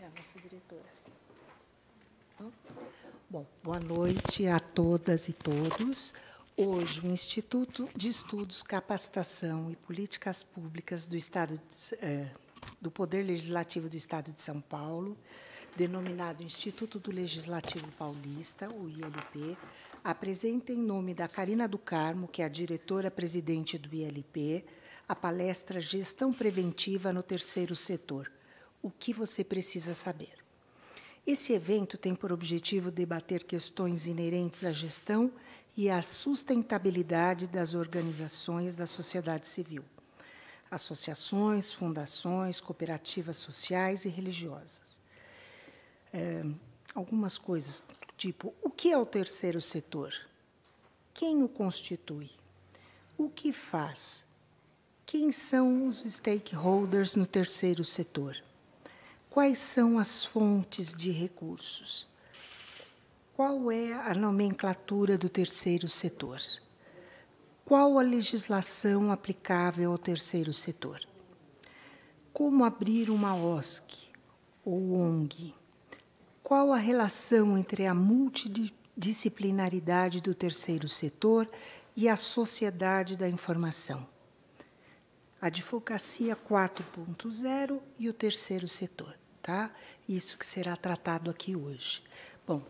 É a nossa diretora. Bom, boa noite a todas e todos. Hoje, o Instituto de Estudos, Capacitação e Políticas Públicas do Poder Legislativo do Estado de São Paulo, denominado Instituto do Legislativo Paulista, o ILP, apresenta, em nome da Carina do Carmo, que é a diretora-presidente do ILP, a palestra Gestão Preventiva no Terceiro Setor. O que você precisa saber? Esse evento tem por objetivo debater questões inerentes à gestão e à sustentabilidade das organizações da sociedade civil, associações, fundações, cooperativas sociais e religiosas. Algumas coisas, tipo, o que é o terceiro setor? Quem o constitui? O que faz? Quem são os stakeholders no terceiro setor? Quais são as fontes de recursos? Qual é a nomenclatura do terceiro setor? Qual a legislação aplicável ao terceiro setor? Como abrir uma OSC ou ONG? Qual a relação entre a multidisciplinaridade do terceiro setor e a sociedade da informação? A Advocacia 4.0 e o terceiro setor. Tá? Isso que será tratado aqui hoje. Bom,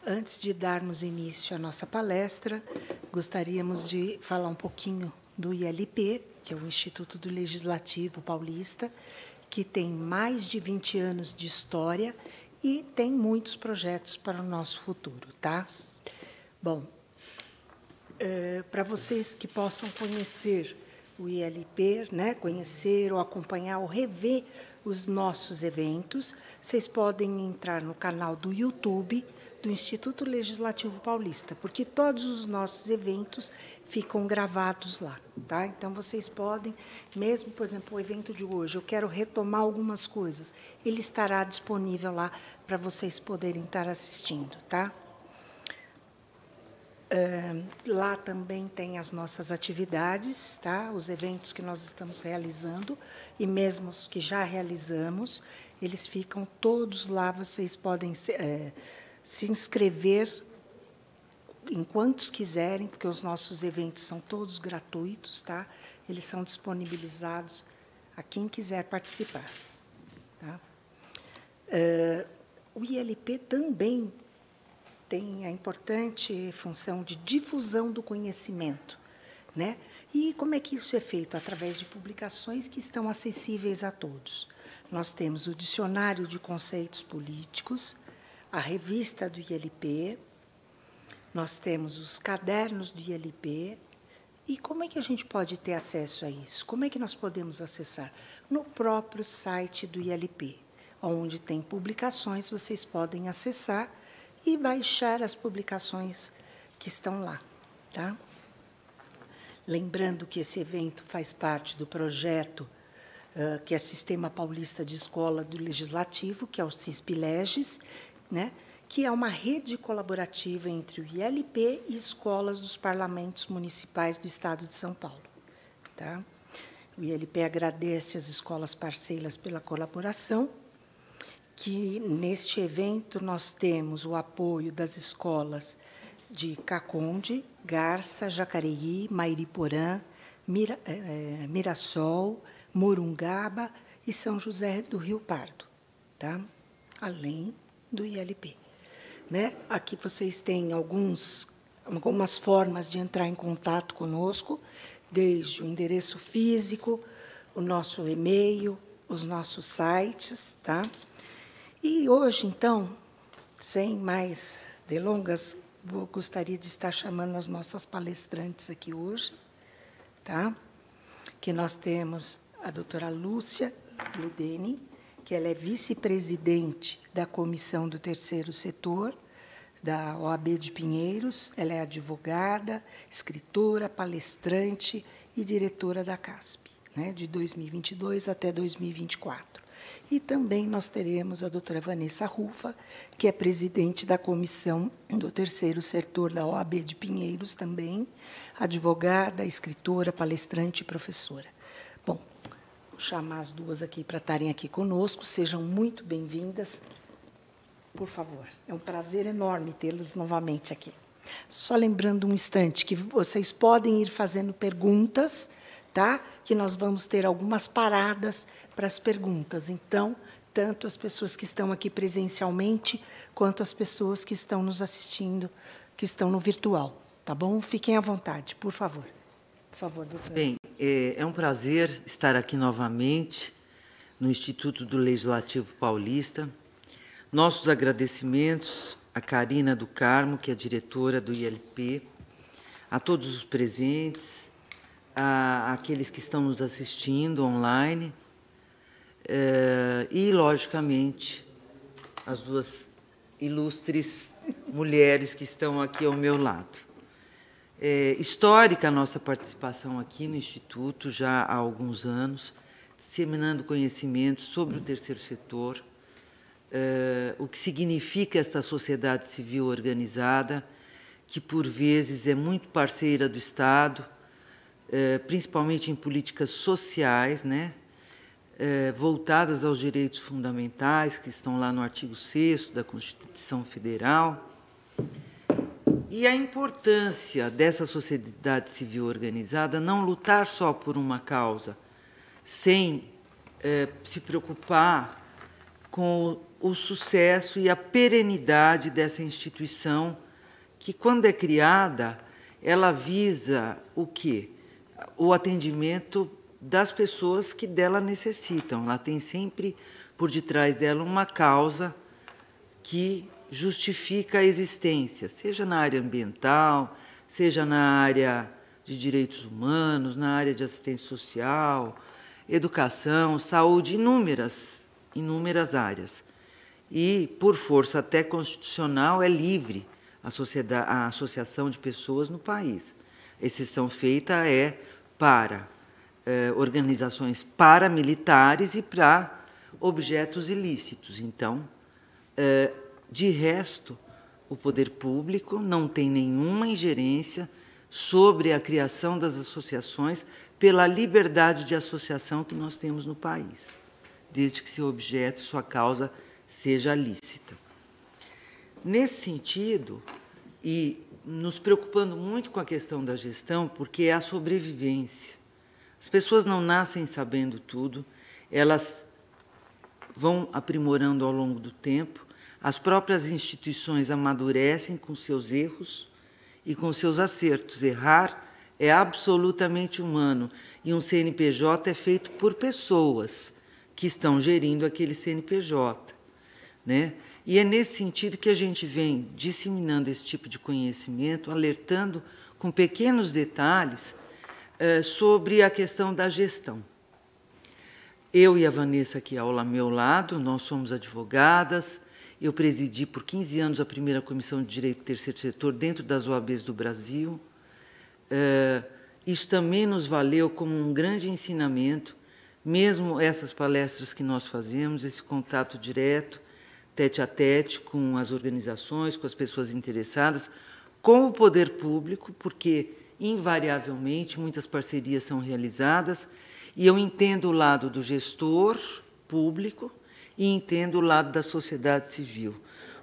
antes de darmos início à nossa palestra, gostaríamos de falar um pouquinho do ILP, que é o Instituto do Legislativo Paulista, que tem mais de 20 anos de história e tem muitos projetos para o nosso futuro. Tá? Bom, para vocês que possam conhecer o ILP, né, conhecer ou acompanhar ou rever os nossos eventos, vocês podem entrar no canal do YouTube do Instituto Legislativo Paulista, porque todos os nossos eventos ficam gravados lá. Tá? Então, vocês podem, mesmo, por exemplo, o evento de hoje, eu quero retomar algumas coisas, ele estará disponível lá para vocês poderem estar assistindo. Tá? Lá também tem as nossas atividades, tá? Os eventos que nós estamos realizando, e mesmo os que já realizamos, eles ficam todos lá, vocês podem se inscrever em quantos quiserem, porque os nossos eventos são todos gratuitos, tá? Eles são disponibilizados a quem quiser participar. Tá? O ILP também tem a importante função de difusão do conhecimento, né? E como é que isso é feito? Através de publicações que estão acessíveis a todos. Nós temos o Dicionário de Conceitos Políticos, a revista do ILP, nós temos os cadernos do ILP. E como é que a gente pode ter acesso a isso? Como é que nós podemos acessar? No próprio site do ILP, onde tem publicações, vocês podem acessar e baixar as publicações que estão lá. Tá? Lembrando que esse evento faz parte do projeto que é Sistema Paulista de Escola do Legislativo, que é o CISP-LEGES, né? Que é uma rede colaborativa entre o ILP e escolas dos parlamentos municipais do Estado de São Paulo. Tá? O ILP agradece às escolas parceiras pela colaboração, que neste evento nós temos o apoio das escolas de Caconde, Garça, Jacareí, Mairiporã, Mirassol, Morungaba e São José do Rio Pardo, tá? Além do ILP. Né? Aqui vocês têm algumas formas de entrar em contato conosco, desde o endereço físico, o nosso e-mail, os nossos sites, tá? E hoje, então, sem mais delongas, gostaria de estar chamando as nossas palestrantes aqui hoje, tá? Que nós temos a doutora Lúcia Ludeni, que ela é vice-presidente da Comissão do Terceiro Setor, da OAB de Pinheiros. Ela é advogada, escritora, palestrante e diretora da CASP, né, de 2022 até 2024. E também nós teremos a doutora Vanessa Rufa, que é presidente da Comissão do Terceiro Setor da OAB de Pinheiros também, advogada, escritora, palestrante e professora. Bom, Vou chamar as duas aqui para estarem aqui conosco. Sejam muito bem-vindas. Por favor, é um prazer enorme tê-las novamente aqui. Só lembrando um instante que vocês podem ir fazendo perguntas, tá? Que nós vamos ter algumas paradas para as perguntas. Então, tanto as pessoas que estão aqui presencialmente, quanto as pessoas que estão nos assistindo, que estão no virtual. Tá bom? Fiquem à vontade, por favor. Por favor, doutora. Bem, é um prazer estar aqui novamente no Instituto do Legislativo Paulista. Nossos agradecimentos a Karina do Carmo, que é diretora do ILP, a todos os presentes, àqueles que estão nos assistindo online e, logicamente, as duas ilustres mulheres que estão aqui ao meu lado. Histórica a nossa participação aqui no Instituto, já há alguns anos, disseminando conhecimentos sobre o terceiro setor, o que significa esta sociedade civil organizada, que, por vezes, é muito parceira do Estado, principalmente em políticas sociais, né, voltadas aos direitos fundamentais, que estão lá no artigo 6º da Constituição Federal, e a importância dessa sociedade civil organizada não lutar só por uma causa, sem se preocupar com o sucesso e a perenidade dessa instituição, que, quando é criada, ela visa o quê? O atendimento das pessoas que dela necessitam. Ela tem sempre por detrás dela uma causa que justifica a existência, seja na área ambiental, seja na área de direitos humanos, na área de assistência social, educação, saúde, inúmeras áreas. E, por força até constitucional, é livre a associação de pessoas no país. Exceção feita é para organizações paramilitares e para objetos ilícitos. Então, de resto, o poder público não tem nenhuma ingerência sobre a criação das associações pela liberdade de associação que nós temos no país, desde que seu objeto, sua causa, seja lícita. Nesse sentido, e nos preocupando muito com a questão da gestão, porque é a sobrevivência. As pessoas não nascem sabendo tudo, elas vão aprimorando ao longo do tempo, as próprias instituições amadurecem com seus erros e com seus acertos. Errar é absolutamente humano, e um CNPJ é feito por pessoas que estão gerindo aquele CNPJ, né? E é nesse sentido que a gente vem disseminando esse tipo de conhecimento, alertando com pequenos detalhes sobre a questão da gestão. Eu e a Vanessa, aqui ao meu lado, nós somos advogadas. Eu presidi por 15 anos a primeira Comissão de Direito do Terceiro Setor dentro das OABs do Brasil. Isso também nos valeu como um grande ensinamento, mesmo essas palestras que nós fazemos, esse contato direto, tete a tete, com as organizações, com as pessoas interessadas, com o poder público, porque, invariavelmente, muitas parcerias são realizadas, e eu entendo o lado do gestor público e entendo o lado da sociedade civil.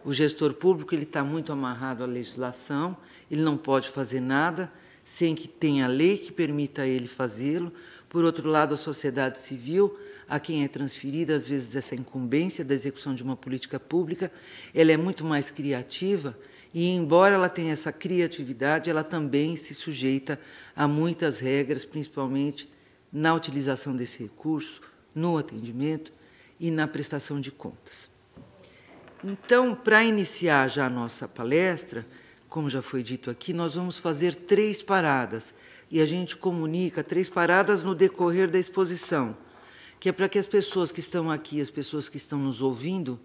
O gestor público ele está muito amarrado à legislação, ele não pode fazer nada sem que tenha lei que permita a ele fazê-lo. Por outro lado, a sociedade civil, a quem é transferida, às vezes, essa incumbência da execução de uma política pública, ela é muito mais criativa e, embora ela tenha essa criatividade, ela também se sujeita a muitas regras, principalmente na utilização desse recurso, no atendimento e na prestação de contas. Então, para iniciar já a nossa palestra, como já foi dito aqui, nós vamos fazer 3 paradas, e a gente comunica 3 paradas no decorrer da exposição, que é para que as pessoas que estão aqui, as pessoas que estão nos ouvindo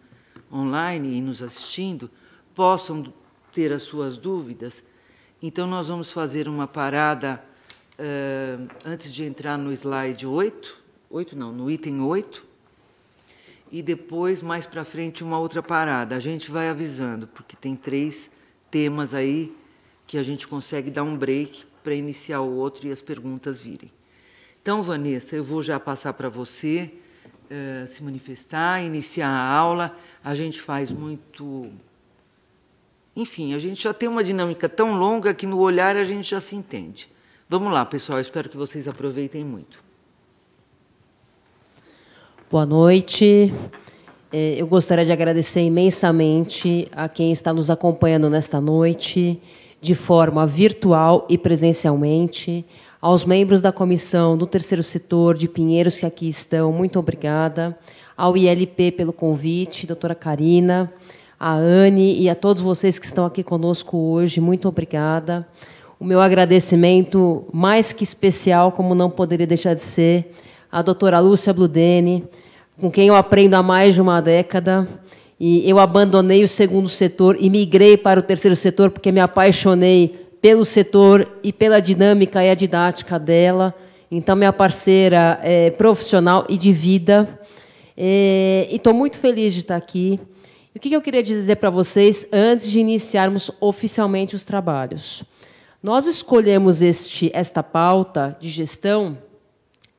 online e nos assistindo, possam ter as suas dúvidas. Então, nós vamos fazer uma parada, antes de entrar no slide 8, no item 8, e depois, mais para frente, uma outra parada. A gente vai avisando, porque tem 3 temas aí que a gente consegue dar um break para iniciar o outro e as perguntas virem. Então, Vanessa, eu vou já passar para você se manifestar, iniciar a aula. A gente faz muito... Enfim, a gente já tem uma dinâmica tão longa que no olhar a gente já se entende. Vamos lá, pessoal, espero que vocês aproveitem muito. Boa noite. Eu gostaria de agradecer imensamente a quem está nos acompanhando nesta noite, de forma virtual e presencialmente, aos membros da comissão do Terceiro Setor de Pinheiros que aqui estão, muito obrigada, ao ILP pelo convite, doutora Karina, a Anne e a todos vocês que estão aqui conosco hoje, muito obrigada. O meu agradecimento mais que especial, como não poderia deixar de ser, à doutora Lúcia Bludeni, com quem eu aprendo há mais de uma década, e eu abandonei o segundo setor e migrei para o terceiro setor porque me apaixonei pelo setor e pela dinâmica e a didática dela. Então, minha parceira profissional e de vida. E estou muito feliz de estar aqui. E o que eu queria dizer para vocês antes de iniciarmos oficialmente os trabalhos? Nós escolhemos esta pauta de gestão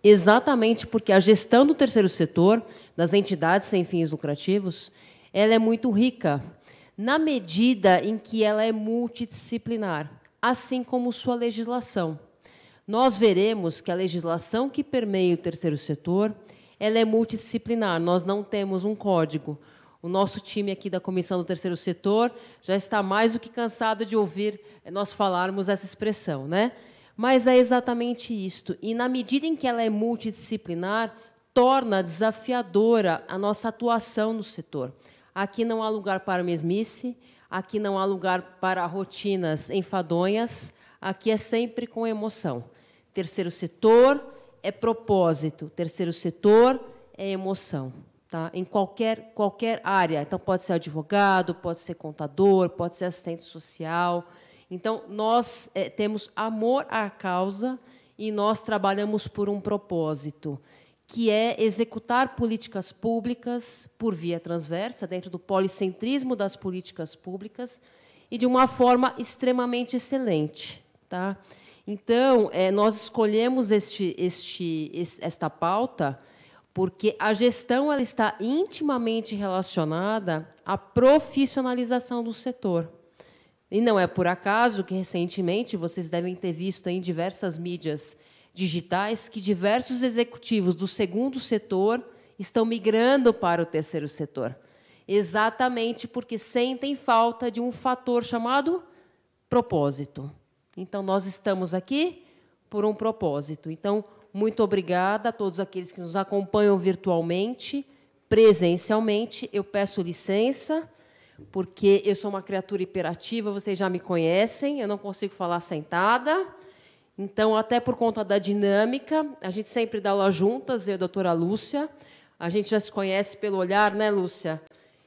exatamente porque a gestão do terceiro setor, das entidades sem fins lucrativos, ela é muito rica, na medida em que ela é multidisciplinar, assim como sua legislação. Nós veremos que a legislação que permeia o terceiro setor, ela é multidisciplinar, nós não temos um código. O nosso time aqui da Comissão do Terceiro Setor já está mais do que cansado de ouvir nós falarmos essa expressão, né? Mas é exatamente isto. E, na medida em que ela é multidisciplinar, torna desafiadora a nossa atuação no setor. Aqui não há lugar para mesmice, aqui não há lugar para rotinas enfadonhas, aqui é sempre com emoção. Terceiro setor é propósito, terceiro setor é emoção. Tá? Em qualquer área. Então, pode ser advogado, pode ser contador, pode ser assistente social. Então, nós temos amor à causa e nós trabalhamos por um propósito, que é executar políticas públicas por via transversa, dentro do policentrismo das políticas públicas, e de uma forma extremamente excelente. Tá? Então, nós escolhemos esta pauta porque a gestão ela está intimamente relacionada à profissionalização do setor. E não é por acaso que, recentemente, vocês devem ter visto em diversas mídias digitais que diversos executivos do segundo setor estão migrando para o terceiro setor, exatamente porque sentem falta de um fator chamado propósito. Então, nós estamos aqui por um propósito. Então, muito obrigada a todos aqueles que nos acompanham virtualmente, presencialmente. Eu peço licença, porque eu sou uma criatura hiperativa, vocês já me conhecem, eu não consigo falar sentada. Então, até por conta da dinâmica, a gente sempre dá aula juntas, eu e a doutora Lúcia. A gente já se conhece pelo olhar, né, Lúcia?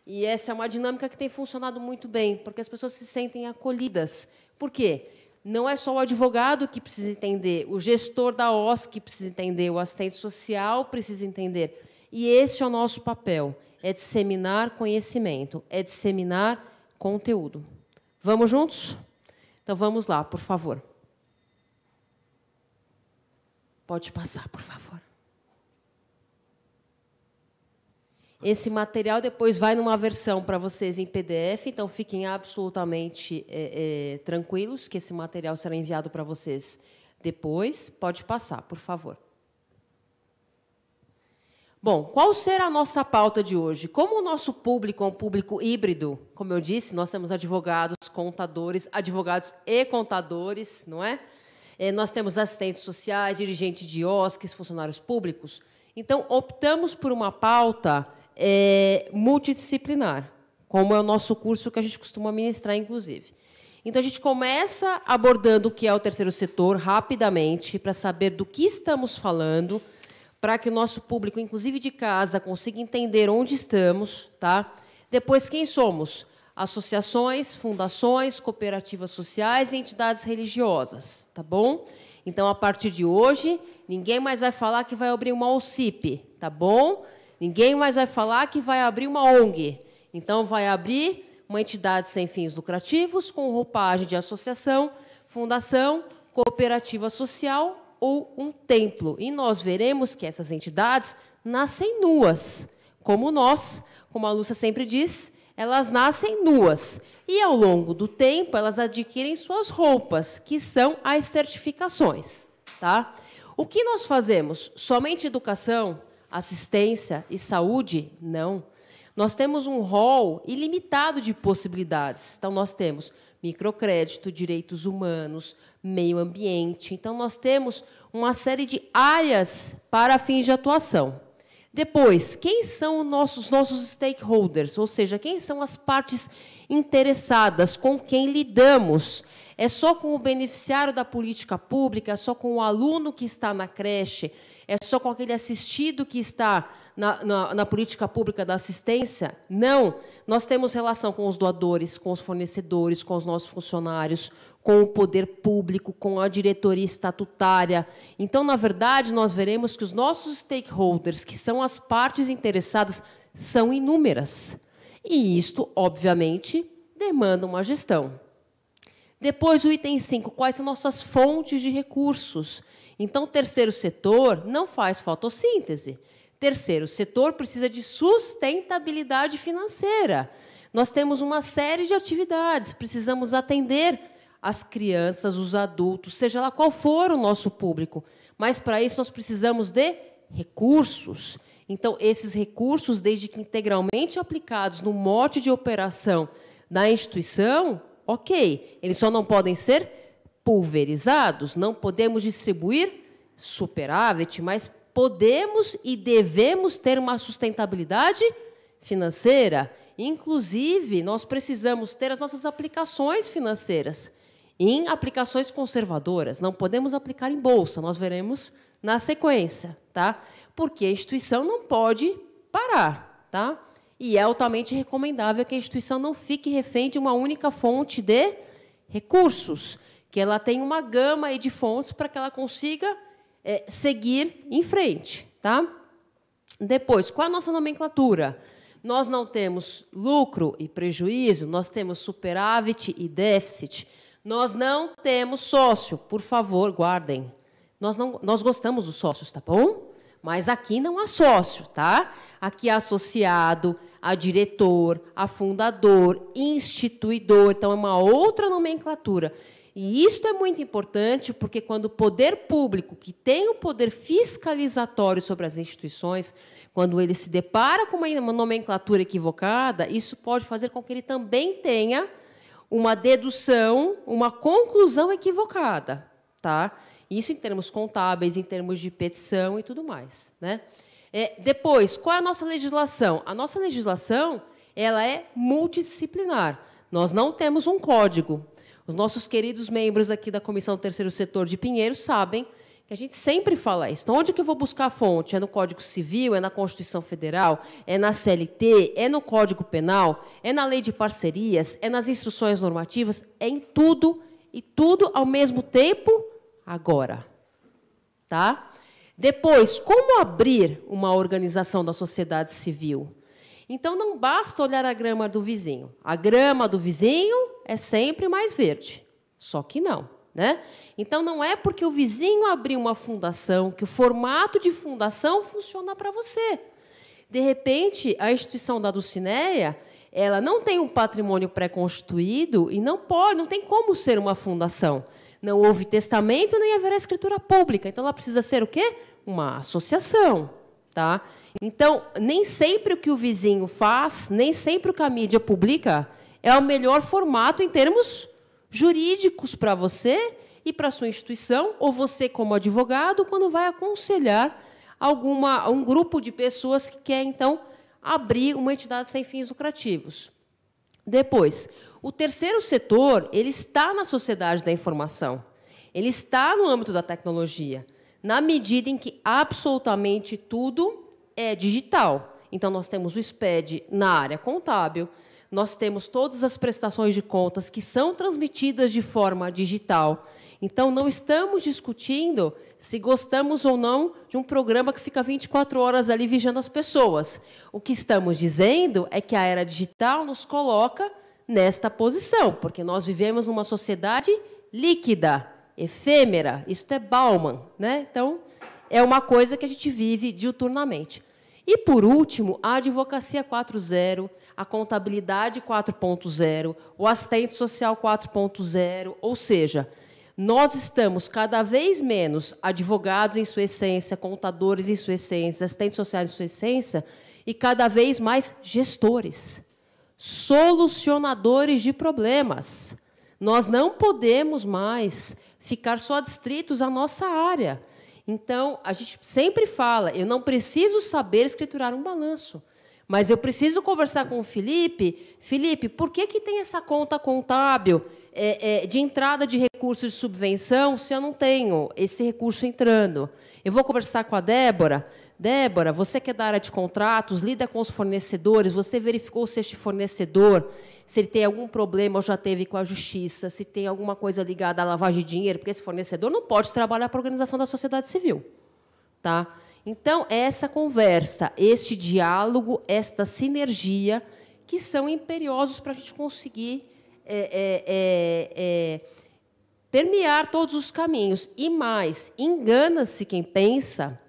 E essa é uma dinâmica que tem funcionado muito bem, porque as pessoas se sentem acolhidas. Por quê? Não é só o advogado que precisa entender, o gestor da OSC precisa entender, o assistente social precisa entender. E esse é o nosso papel, é disseminar conhecimento, é disseminar conteúdo. Vamos juntos? Então, vamos lá, por favor. Pode passar, por favor. Esse material depois vai numa versão para vocês em PDF, então fiquem absolutamente tranquilos, que esse material será enviado para vocês depois. Pode passar, por favor. Bom, qual será a nossa pauta de hoje? Como o nosso público é um público híbrido, como eu disse, nós temos advogados, contadores, advogados e contadores, não é? Nós temos assistentes sociais, dirigentes de OSCs, funcionários públicos. Então, optamos por uma pauta multidisciplinar, como é o nosso curso que a gente costuma ministrar, inclusive. Então, a gente começa abordando o que é o terceiro setor, rapidamente, para saber do que estamos falando, para que o nosso público, inclusive de casa, consiga entender onde estamos. Tá? Depois, quem somos? Associações, fundações, cooperativas sociais e entidades religiosas. Tá bom? Então, a partir de hoje, ninguém mais vai falar que vai abrir uma OCIP. Tá bom? Ninguém mais vai falar que vai abrir uma ONG. Então, vai abrir uma entidade sem fins lucrativos, com roupagem de associação, fundação, cooperativa social ou um templo. E nós veremos que essas entidades nascem nuas, como nós, como a Lúcia sempre diz, elas nascem nuas. E, ao longo do tempo, elas adquirem suas roupas, que são as certificações. Tá? O que nós fazemos? Somente educação, assistência e saúde? Não. Nós temos um rol ilimitado de possibilidades. Então, nós temos microcrédito, direitos humanos, meio ambiente. Então, nós temos uma série de áreas para fins de atuação. Depois, quem são os nossos stakeholders? Ou seja, quem são as partes interessadas, com quem lidamos? É só com o beneficiário da política pública? É só com o aluno que está na creche? É só com aquele assistido que está na política pública da assistência? Não. Nós temos relação com os doadores, com os fornecedores, com os nossos funcionários, com o poder público, com a diretoria estatutária. Então, na verdade, nós veremos que os nossos stakeholders, que são as partes interessadas, são inúmeras. E isto, obviamente, demanda uma gestão. Depois, o item 5, quais são nossas fontes de recursos? Então, o terceiro setor não faz fotossíntese. Terceiro setor precisa de sustentabilidade financeira. Nós temos uma série de atividades, precisamos atender as crianças, os adultos, seja lá qual for o nosso público. Mas, para isso, nós precisamos de recursos. Então, esses recursos, desde que integralmente aplicados no mote de operação da instituição, ok, eles só não podem ser pulverizados, não podemos distribuir superávit, mas podemos e devemos ter uma sustentabilidade financeira. Inclusive, nós precisamos ter as nossas aplicações financeiras em aplicações conservadoras. Não podemos aplicar em bolsa, nós veremos na sequência, tá? Porque a instituição não pode parar, tá? E é altamente recomendável que a instituição não fique refém de uma única fonte de recursos, que ela tenha uma gama aí de fontes para que ela consiga seguir em frente. Tá? Depois, qual a nossa nomenclatura? Nós não temos lucro e prejuízo, nós temos superávit e déficit. Nós não temos sócio, por favor, guardem. Nós gostamos dos sócios, tá bom? Mas aqui não há sócio, tá? Aqui há associado, há diretor, há fundador, instituidor. Então, é uma outra nomenclatura. E isso é muito importante, porque quando o poder público, que tem o poder fiscalizatório sobre as instituições, quando ele se depara com uma nomenclatura equivocada, isso pode fazer com que ele também tenha uma dedução, uma conclusão equivocada. Tá? Isso em termos contábeis, em termos de petição e tudo mais. Né? Depois, qual é a nossa legislação? A nossa legislação ela é multidisciplinar. Nós não temos um código. Os nossos queridos membros aqui da Comissão do Terceiro Setor de Pinheiros sabem que a gente sempre fala isso. Então, onde que eu vou buscar a fonte? É no Código Civil? É na Constituição Federal? É na CLT? É no Código Penal? É na Lei de Parcerias? É nas instruções normativas? É em tudo, e tudo ao mesmo tempo, agora. Tá? Depois, como abrir uma organização da sociedade civil? Então, não basta olhar a grama do vizinho. A grama do vizinho é sempre mais verde. Só que não. Né? Então, não é porque o vizinho abriu uma fundação que o formato de fundação funciona para você. De repente, a instituição da Dulcinea, ela não tem um patrimônio pré-constituído e não tem como ser uma fundação. Não houve testamento nem haverá escritura pública. Então, ela precisa ser o quê? Uma associação. Tá? Então, nem sempre o que o vizinho faz, nem sempre o que a mídia publica é o melhor formato em termos jurídicos para você e para a sua instituição, ou você, como advogado, quando vai aconselhar um grupo de pessoas que quer, então, abrir uma entidade sem fins lucrativos. Depois, o terceiro setor ele está na sociedade da informação. Ele está no âmbito da tecnologia, na medida em que absolutamente tudo é digital. Então, nós temos o SPED na área contábil, nós temos todas as prestações de contas que são transmitidas de forma digital. Então, não estamos discutindo se gostamos ou não de um programa que fica 24 horas ali vigiando as pessoas. O que estamos dizendo é que a era digital nos coloca nesta posição, porque nós vivemos numa sociedade líquida, efêmera, isso é Bauman, né? Então, é uma coisa que a gente vive diuturnamente. E, por último, a advocacia 4.0, a contabilidade 4.0, o assistente social 4.0, ou seja, nós estamos cada vez menos advogados em sua essência, contadores em sua essência, assistentes sociais em sua essência, e cada vez mais gestores, solucionadores de problemas. Nós não podemos mais ficar só adstritos à nossa área. Então, a gente sempre fala, eu não preciso saber escriturar um balanço, mas eu preciso conversar com o Felipe. Felipe, por que tem essa conta contábil de entrada de recursos de subvenção se eu não tenho esse recurso entrando? Eu vou conversar com a Débora. Débora, você que é da área de contratos, lida com os fornecedores, você verificou se este fornecedor, se ele tem algum problema ou já teve com a justiça, se tem alguma coisa ligada à lavagem de dinheiro, porque esse fornecedor não pode trabalhar para a organização da sociedade civil. Tá? Então, essa conversa, este diálogo, esta sinergia, que são imperiosos para a gente conseguir permear todos os caminhos. E mais, engana-se quem pensa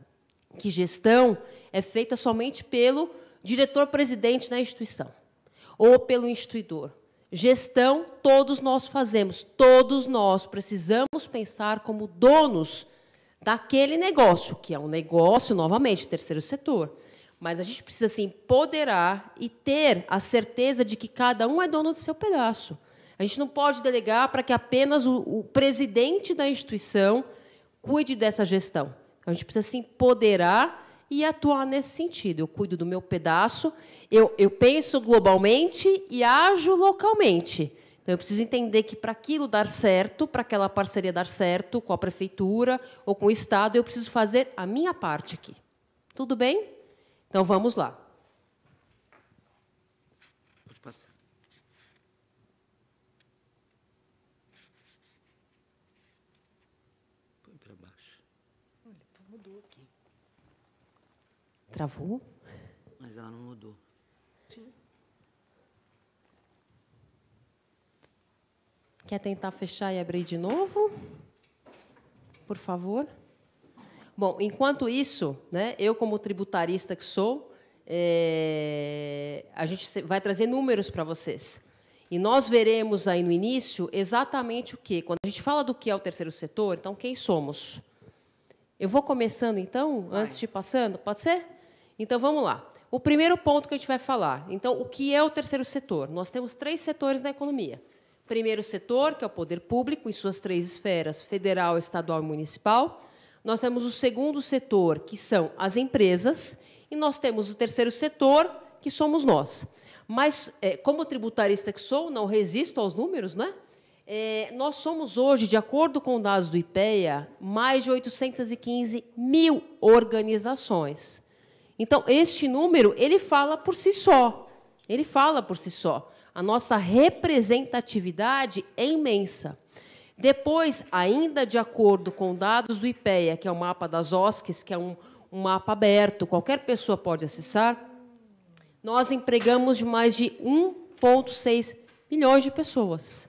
que gestão é feita somente pelo diretor-presidente da instituição ou pelo instituidor. Gestão, todos nós fazemos, todos nós precisamos pensar como donos daquele negócio, que é um negócio, novamente, terceiro setor. Mas a gente precisa se empoderar e ter a certeza de que cada um é dono do seu pedaço. A gente não pode delegar para que apenas o presidente da instituição cuide dessa gestão. A gente precisa se empoderar e atuar nesse sentido. Eu cuido do meu pedaço, eu penso globalmente e ajo localmente. Então, eu preciso entender que, para aquilo dar certo, para aquela parceria dar certo com a prefeitura ou com o Estado, eu preciso fazer a minha parte aqui. Tudo bem? Então, vamos lá. Pode passar. Põe para baixo. Olha, mudou aqui. Travou? Mas ela não mudou. Sim. Quer tentar fechar e abrir de novo? Por favor. Bom, enquanto isso, né, eu, como tributarista que sou, a gente vai trazer números para vocês. E nós veremos aí no início exatamente o quê? Quando a gente fala do que é o terceiro setor, então, quem somos? Eu vou começando, então, antes de ir passando? Pode ser? Então, vamos lá. O primeiro ponto que a gente vai falar. Então, o que é o terceiro setor? Nós temos 3 setores na economia. Primeiro setor, que é o poder público, em suas 3 esferas, federal, estadual e municipal. Nós temos o segundo setor, que são as empresas. E nós temos o terceiro setor, que somos nós. Mas, como tributarista que sou, não resisto aos números, né? Nós somos hoje, de acordo com dados do IPEA, mais de 815 mil organizações. Então, este número, ele fala por si só. Ele fala por si só. A nossa representatividade é imensa. Depois, ainda de acordo com dados do IPEA, que é o mapa das OSCs, que é um mapa aberto, qualquer pessoa pode acessar, nós empregamos de mais de 1,6 milhões de pessoas.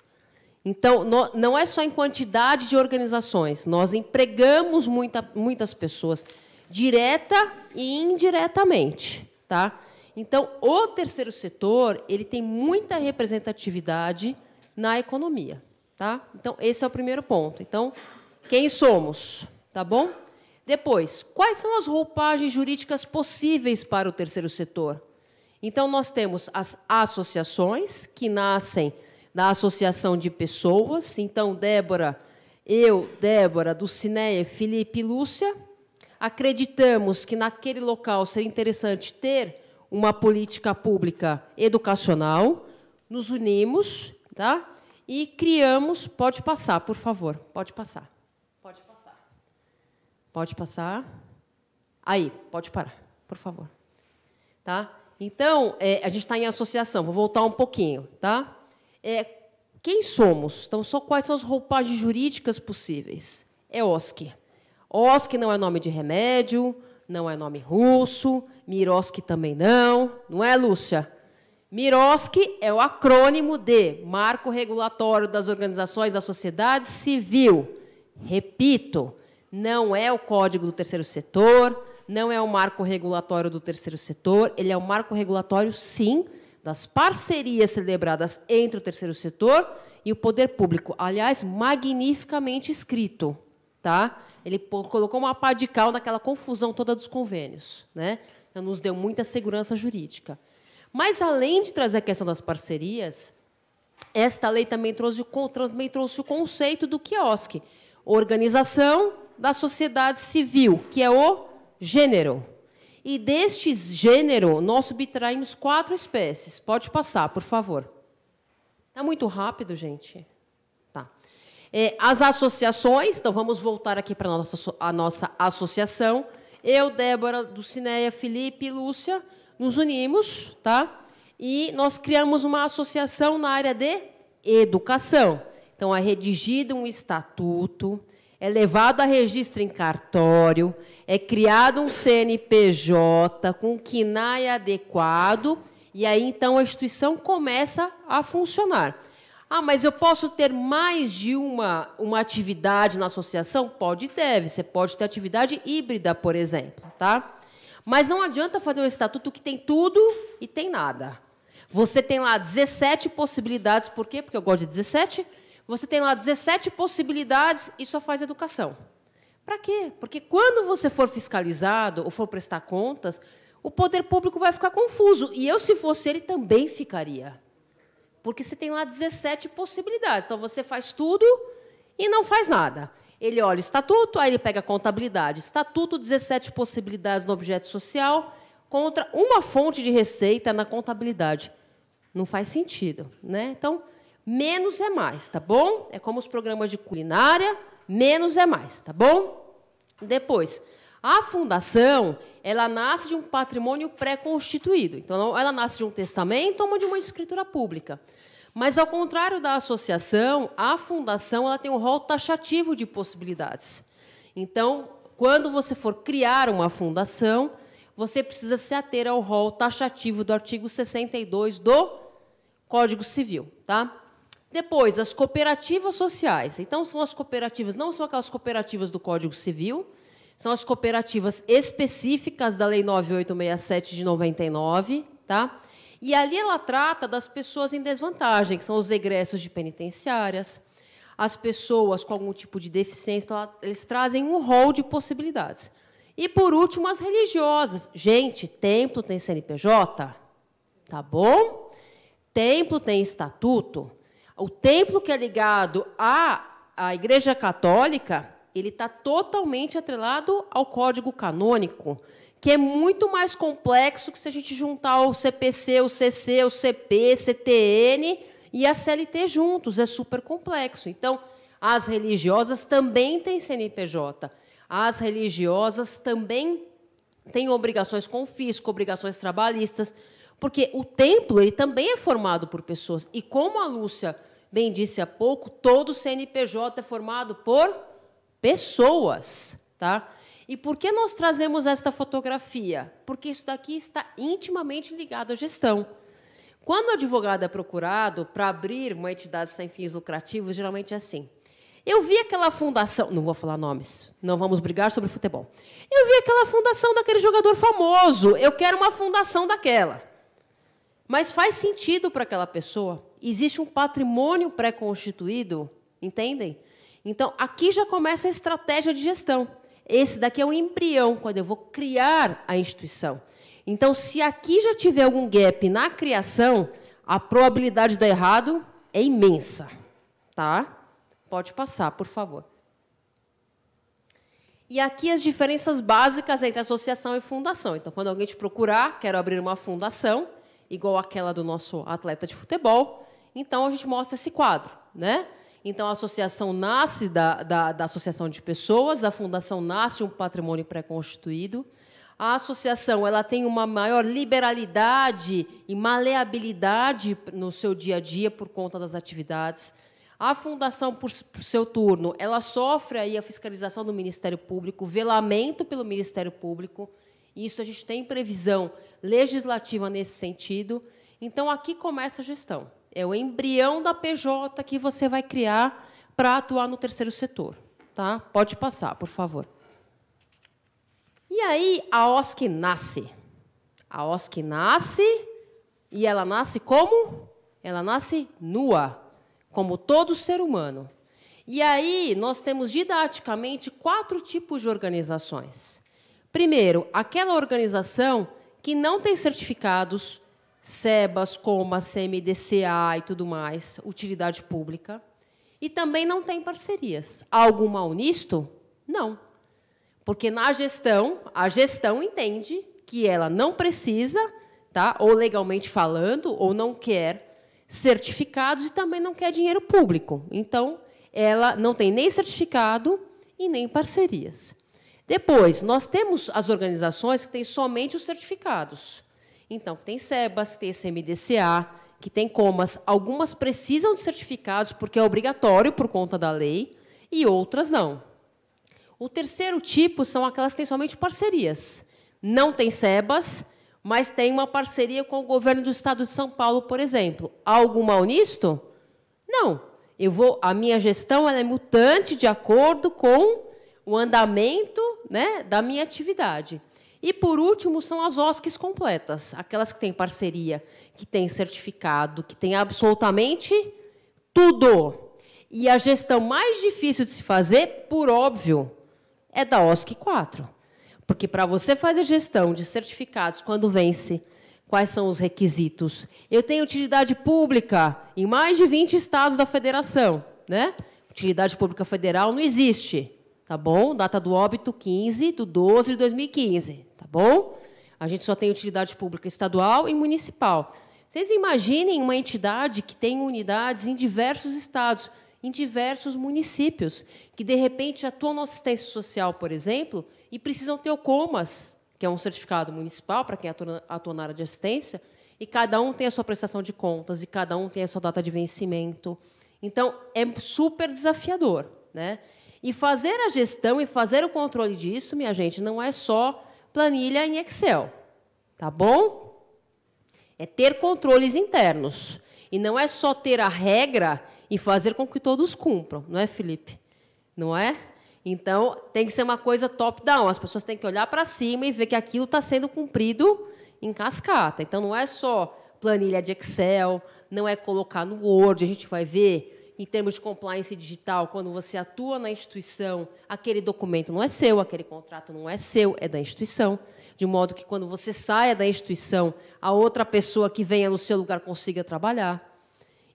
Então, não é só em quantidade de organizações, nós empregamos muitas pessoas, direta e indiretamente. Tá? Então, o terceiro setor ele tem muita representatividade na economia. Tá? Então, esse é o primeiro ponto. Então, quem somos? Tá bom? Depois, quais são as roupagens jurídicas possíveis para o terceiro setor? Então, nós temos as associações, que nascem da associação de pessoas. Então, Débora, Dulcineia, Felipe e Lúcia, acreditamos que naquele local seria interessante ter uma política pública educacional, nos unimos, tá? E criamos... Pode passar, por favor. Pode passar. Pode passar. Pode passar. Aí, pode parar, por favor. Tá? Então, a gente está em associação. Vou voltar um pouquinho. Tá? Quem somos? Então, quais são as roupagens jurídicas possíveis? É OSC. OSC não é nome de remédio, não é nome russo, Miroski também não é, Lúcia? Miroski é o acrônimo de Marco Regulatório das Organizações da Sociedade Civil. Repito, não é o Código do Terceiro Setor, não é o marco regulatório do terceiro setor, ele é o marco regulatório, sim, das parcerias celebradas entre o terceiro setor e o poder público. Aliás, magnificamente escrito. Tá? Ele colocou uma pá de cal naquela confusão toda dos convênios. Né? Então, nos deu muita segurança jurídica. Mas, além de trazer a questão das parcerias, esta lei também trouxe o conceito do quiosque. Organização da sociedade civil, que é o gênero. E deste gênero, nós subtraímos 4 espécies. Pode passar, por favor. Está muito rápido, gente? Tá. As associações, então vamos voltar aqui para a nossa associação. Eu, Débora, Dulcineia, Felipe e Lúcia nos unimos, tá? E nós criamos uma associação na área de educação. Então, é redigido um estatuto, é levado a registro em cartório, é criado um CNPJ com KNAI adequado, e aí, então, a instituição começa a funcionar. Ah, mas eu posso ter mais de uma atividade na associação? Pode e deve. Você pode ter atividade híbrida, por exemplo. Tá? Mas não adianta fazer um estatuto que tem tudo e tem nada. Você tem lá 17 possibilidades. Por quê? Porque eu gosto de 17. Você tem lá 17 possibilidades e só faz educação. Para quê? Porque quando você for fiscalizado ou for prestar contas, o poder público vai ficar confuso. E eu, se fosse ele, também ficaria. Porque você tem lá 17 possibilidades. Então, você faz tudo e não faz nada. Ele olha o estatuto, aí ele pega a contabilidade. Estatuto, 17 possibilidades no objeto social, contra uma fonte de receita na contabilidade. Não faz sentido. Né? Então, menos é mais, tá bom? É como os programas de culinária, menos é mais, tá bom? Depois, a fundação, ela nasce de um patrimônio pré-constituído. Então, ela nasce de um testamento ou de uma escritura pública. Mas, ao contrário da associação, a fundação ela tem um rol taxativo de possibilidades. Então, quando você for criar uma fundação, você precisa se ater ao rol taxativo do artigo 62 do Código Civil. Tá? Depois, as cooperativas sociais. Então, são as cooperativas, não são aquelas cooperativas do Código Civil, são as cooperativas específicas da Lei 9867 de 99, tá? E ali ela trata das pessoas em desvantagem, que são os egressos de penitenciárias, as pessoas com algum tipo de deficiência, então, eles trazem um rol de possibilidades. E, por último, as religiosas. Gente, templo tem CNPJ, tá bom? Templo tem estatuto. O templo que é ligado à Igreja Católica, ele está totalmente atrelado ao Código Canônico, que é muito mais complexo que se a gente juntar o CPC, o CC, o CP, CTN e a CLT juntos. É super complexo. Então, as religiosas também têm CNPJ. As religiosas também têm obrigações com fisco, obrigações trabalhistas, porque o templo ele também é formado por pessoas. E, como a Lúcia bem disse há pouco, todo CNPJ é formado por pessoas, tá? E por que nós trazemos esta fotografia? Porque isso daqui está intimamente ligado à gestão. Quando o advogado é procurado para abrir uma entidade sem fins lucrativos, geralmente é assim. Eu vi aquela fundação, não vou falar nomes, não vamos brigar sobre futebol. Eu vi aquela fundação daquele jogador famoso, eu quero uma fundação daquela. Mas faz sentido para aquela pessoa? Existe um patrimônio pré-constituído, entendem? Então, aqui já começa a estratégia de gestão. Esse daqui é um embrião, quando eu vou criar a instituição. Então, se aqui já tiver algum gap na criação, a probabilidade de dar errado é imensa. Tá? Pode passar, por favor. E aqui as diferenças básicas entre associação e fundação. Então, quando alguém te procurar, quero abrir uma fundação, igual aquela do nosso atleta de futebol, então a gente mostra esse quadro, né? Então, a associação nasce da associação de pessoas, a fundação nasce de um patrimônio pré-constituído. A associação ela tem uma maior liberalidade e maleabilidade no seu dia a dia por conta das atividades. A fundação, por seu turno, ela sofre aí a fiscalização do Ministério Público, o velamento pelo Ministério Público. Isso a gente tem previsão legislativa nesse sentido. Então, aqui começa a gestão. É o embrião da PJ que você vai criar para atuar no terceiro setor. Tá? Pode passar, por favor. E aí, a OSC nasce. A OSC nasce, e ela nasce como? Ela nasce nua, como todo ser humano. E aí, nós temos, didaticamente, 4 tipos de organizações. Primeiro, aquela organização que não tem certificados, SEBAS, COMAS, CMDCA e tudo mais, utilidade pública, e também não tem parcerias. Há alguma Unisto? Não. Porque na gestão, a gestão entende que ela não precisa, tá, ou legalmente falando, ou não quer certificados e também não quer dinheiro público. Então, ela não tem nem certificado e nem parcerias. Depois, nós temos as organizações que têm somente os certificados. Então, tem SEBAS, tem CMDCA, que tem COMAS. Algumas precisam de certificados porque é obrigatório por conta da lei, e outras não. O terceiro tipo são aquelas que têm somente parcerias. Não tem SEBAS, mas tem uma parceria com o governo do Estado de São Paulo, por exemplo. Há alguma Unisto? Não. A minha gestão ela é mutante de acordo com o andamento, né, da minha atividade. E, por último, são as OSCs completas, aquelas que têm parceria, que têm certificado, que têm absolutamente tudo. E a gestão mais difícil de se fazer, por óbvio, é da OSC 4. Porque, para você fazer gestão de certificados, quando vence, quais são os requisitos? Eu tenho utilidade pública em mais de 20 estados da federação, né? Utilidade pública federal não existe, tá bom? Data do óbito 15/12/2015, tá bom? A gente só tem utilidade pública estadual e municipal. Vocês imaginem uma entidade que tem unidades em diversos estados, em diversos municípios, que, de repente, atuam na assistência social, por exemplo, e precisam ter o COMAS, que é um certificado municipal para quem atua na área de assistência, e cada um tem a sua prestação de contas, e cada um tem a sua data de vencimento. Então, é super desafiador, né? E fazer a gestão e fazer o controle disso, minha gente, não é só planilha em Excel, tá bom? É ter controles internos. E não é só ter a regra e fazer com que todos cumpram, não é, Felipe? Não é? Então, tem que ser uma coisa top-down. As pessoas têm que olhar para cima e ver que aquilo está sendo cumprido em cascata. Então, não é só planilha de Excel, não é colocar no Word. A gente vai ver, em termos de compliance digital, quando você atua na instituição, aquele documento não é seu, aquele contrato não é seu, é da instituição. De modo que, quando você saia da instituição, a outra pessoa que venha no seu lugar consiga trabalhar.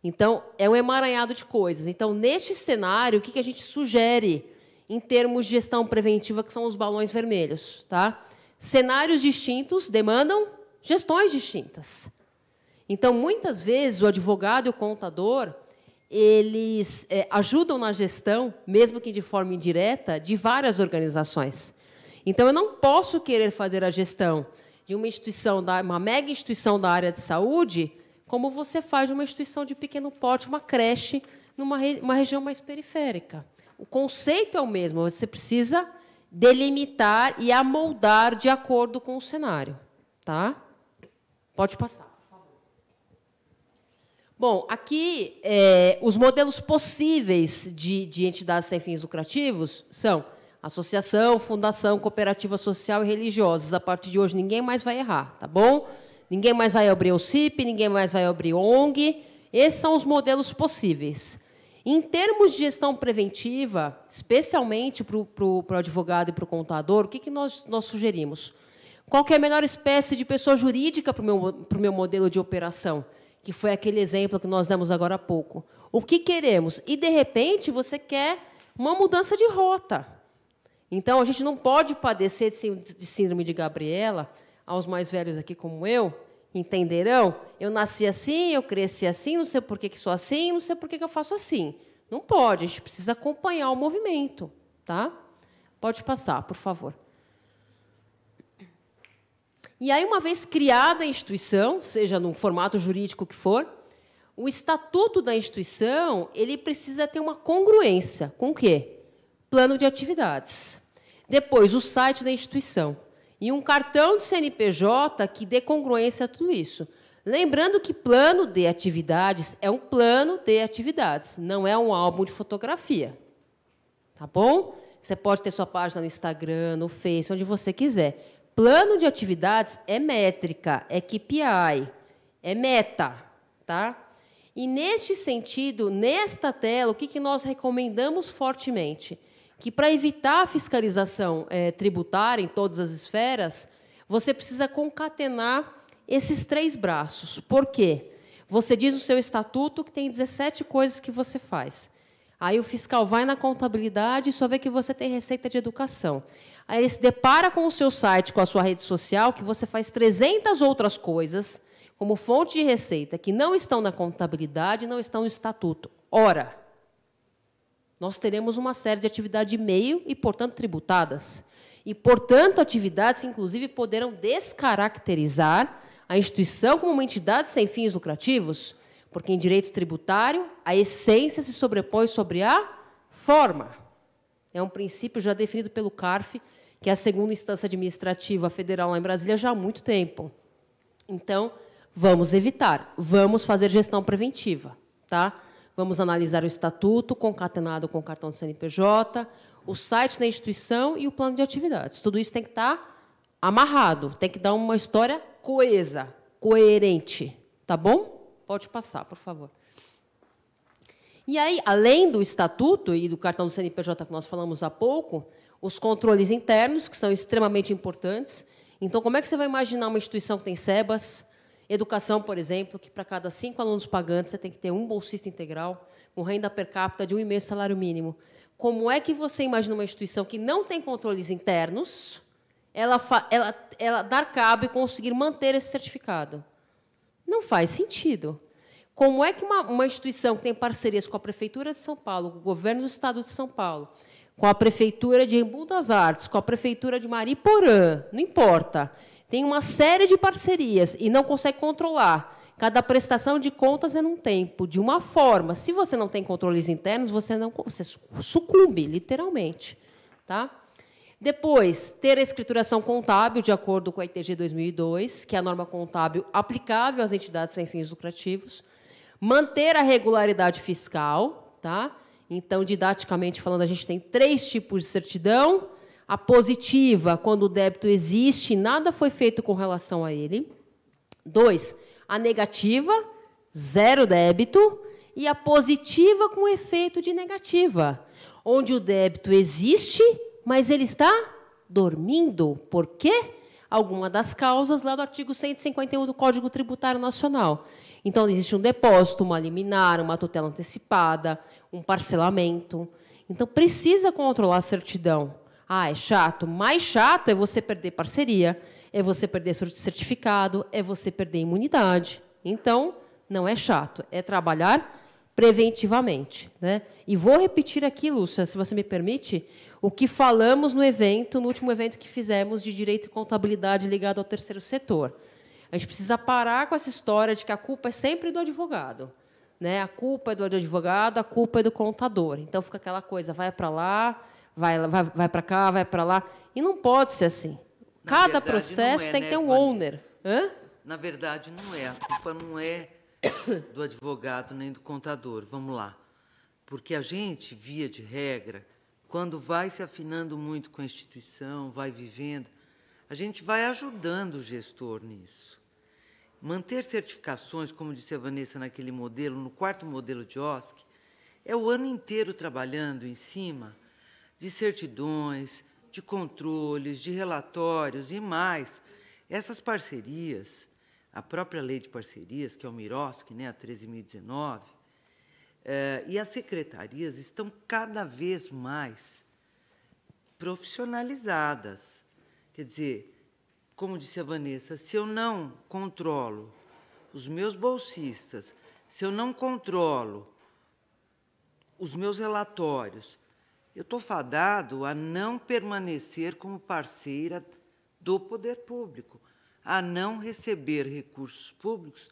Então, é um emaranhado de coisas. Então, neste cenário, o que a gente sugere em termos de gestão preventiva, que são os balões vermelhos? Tá? Cenários distintos demandam gestões distintas. Então, muitas vezes, o advogado e o contador, eles ajudam na gestão, mesmo que de forma indireta, de várias organizações. Então, eu não posso querer fazer a gestão de uma instituição, uma mega instituição da área de saúde, como você faz uma instituição de pequeno porte, uma creche, numa região mais periférica. O conceito é o mesmo, você precisa delimitar e amoldar de acordo com o cenário. Tá? Pode passar, por favor. Bom, aqui, os modelos possíveis de entidades sem fins lucrativos são associação, fundação, cooperativa social e religiosas. A partir de hoje, ninguém mais vai errar, tá bom? Ninguém mais vai abrir o CIP, ninguém mais vai abrir ONG. Esses são os modelos possíveis. Em termos de gestão preventiva, especialmente para o advogado e para o contador, o que nós sugerimos? Qual que é a melhor espécie de pessoa jurídica para o meu modelo de operação? Que foi aquele exemplo que nós demos agora há pouco. O que queremos? E, de repente, você quer uma mudança de rota. Então, a gente não pode padecer de síndrome de Gabriela. Aos mais velhos aqui como eu, entenderão? Eu nasci assim, eu cresci assim, não sei por que sou assim, não sei por que eu faço assim. Não pode, a gente precisa acompanhar o movimento. Tá? Pode passar, por favor. E aí, uma vez criada a instituição, seja no formato jurídico que for, o estatuto da instituição ele precisa ter uma congruência. Com o quê? Plano de atividades. Depois, o site da instituição. E um cartão de CNPJ que dê congruência a tudo isso. Lembrando que plano de atividades é um plano de atividades, não é um álbum de fotografia. tá bom? Você pode ter sua página no Instagram, no Face, onde você quiser. Plano de atividades é métrica, é KPI, é meta, tá? E, neste sentido, nesta tela, o que nós recomendamos fortemente? Que, para evitar a fiscalização tributária em todas as esferas, você precisa concatenar esses 3 braços. Por quê? Você diz no seu estatuto que tem 17 coisas que você faz. Aí o fiscal vai na contabilidade e só vê que você tem receita de educação. Aí ele se depara com o seu site, com a sua rede social, que você faz 300 outras coisas como fonte de receita que não estão na contabilidade, não estão no estatuto. Ora, nós teremos uma série de atividades de meio e, portanto, tributadas. E, portanto, atividades que, inclusive, poderão descaracterizar a instituição como uma entidade sem fins lucrativos, porque, em direito tributário, a essência se sobrepõe sobre a forma. É um princípio já definido pelo CARF, que é a segunda instância administrativa federal lá em Brasília, já há muito tempo. Então, vamos evitar, vamos fazer gestão preventiva, tá? Vamos analisar o estatuto concatenado com o cartão do CNPJ, o site da instituição e o plano de atividades. Tudo isso tem que estar amarrado, tem que dar uma história coesa, coerente, tá bom? Pode passar, por favor. E aí, além do estatuto e do cartão do CNPJ que nós falamos há pouco, os controles internos, que são extremamente importantes. Então, como é que você vai imaginar uma instituição que tem SEBAS, educação, por exemplo, que para cada 5 alunos pagantes você tem que ter um bolsista integral, com renda per capita de 1,5 salário mínimo. Como é que você imagina uma instituição que não tem controles internos, ela dar cabo e conseguir manter esse certificado? Não faz sentido. Como é que uma instituição que tem parcerias com a Prefeitura de São Paulo, com o Governo do Estado de São Paulo, com a Prefeitura de Embu das Artes, com a Prefeitura de Mariporã, não importa, tem uma série de parcerias e não consegue controlar. Cada prestação de contas é num tempo, de uma forma. Se você não tem controles internos, você sucumbe, literalmente. Tá? Depois, ter a escrituração contábil, de acordo com a ITG 2002, que é a norma contábil aplicável às entidades sem fins lucrativos. Manter a regularidade fiscal. Tá? Então, didaticamente falando, a gente tem 3 tipos de certidão. A positiva, quando o débito existe e nada foi feito com relação a ele. 2, a negativa, 0 débito. E a positiva com efeito de negativa, onde o débito existe, mas ele está dormindo. Por quê? Alguma das causas lá do artigo 151 do Código Tributário Nacional. Então, existe um depósito, uma liminar, uma tutela antecipada, um parcelamento. Então, precisa controlar a certidão. Ah, é chato. Mais chato é você perder parceria, é você perder certificado, é você perder imunidade. Então, não é chato, é trabalhar preventivamente. Né? E vou repetir aqui, Lúcia, se você me permite, o que falamos no evento, no último evento que fizemos de direito e contabilidade ligado ao terceiro setor. A gente precisa parar com essa história de que a culpa é sempre do advogado. Né? A culpa é do advogado, a culpa é do contador. Então, fica aquela coisa, vai para lá, vai para cá, vai para lá. E não pode ser assim. Cada processo tem que ter um owner. Hã? Na verdade, não é. A culpa não é do advogado nem do contador. Vamos lá. Porque a gente, via de regra, quando vai se afinando muito com a instituição, vai vivendo, a gente vai ajudando o gestor nisso. Manter certificações, como disse a Vanessa naquele modelo, no 4º modelo de OSC, é o ano inteiro trabalhando em cima de certidões, de controles, de relatórios e mais. Essas parcerias, a própria lei de parcerias, que é o MIROSC, né, a 13.019, e as secretarias estão cada vez mais profissionalizadas. Quer dizer, como disse a Vanessa, se eu não controlo os meus bolsistas, se eu não controlo os meus relatórios, eu estou fadado a não permanecer como parceira do poder público, a não receber recursos públicos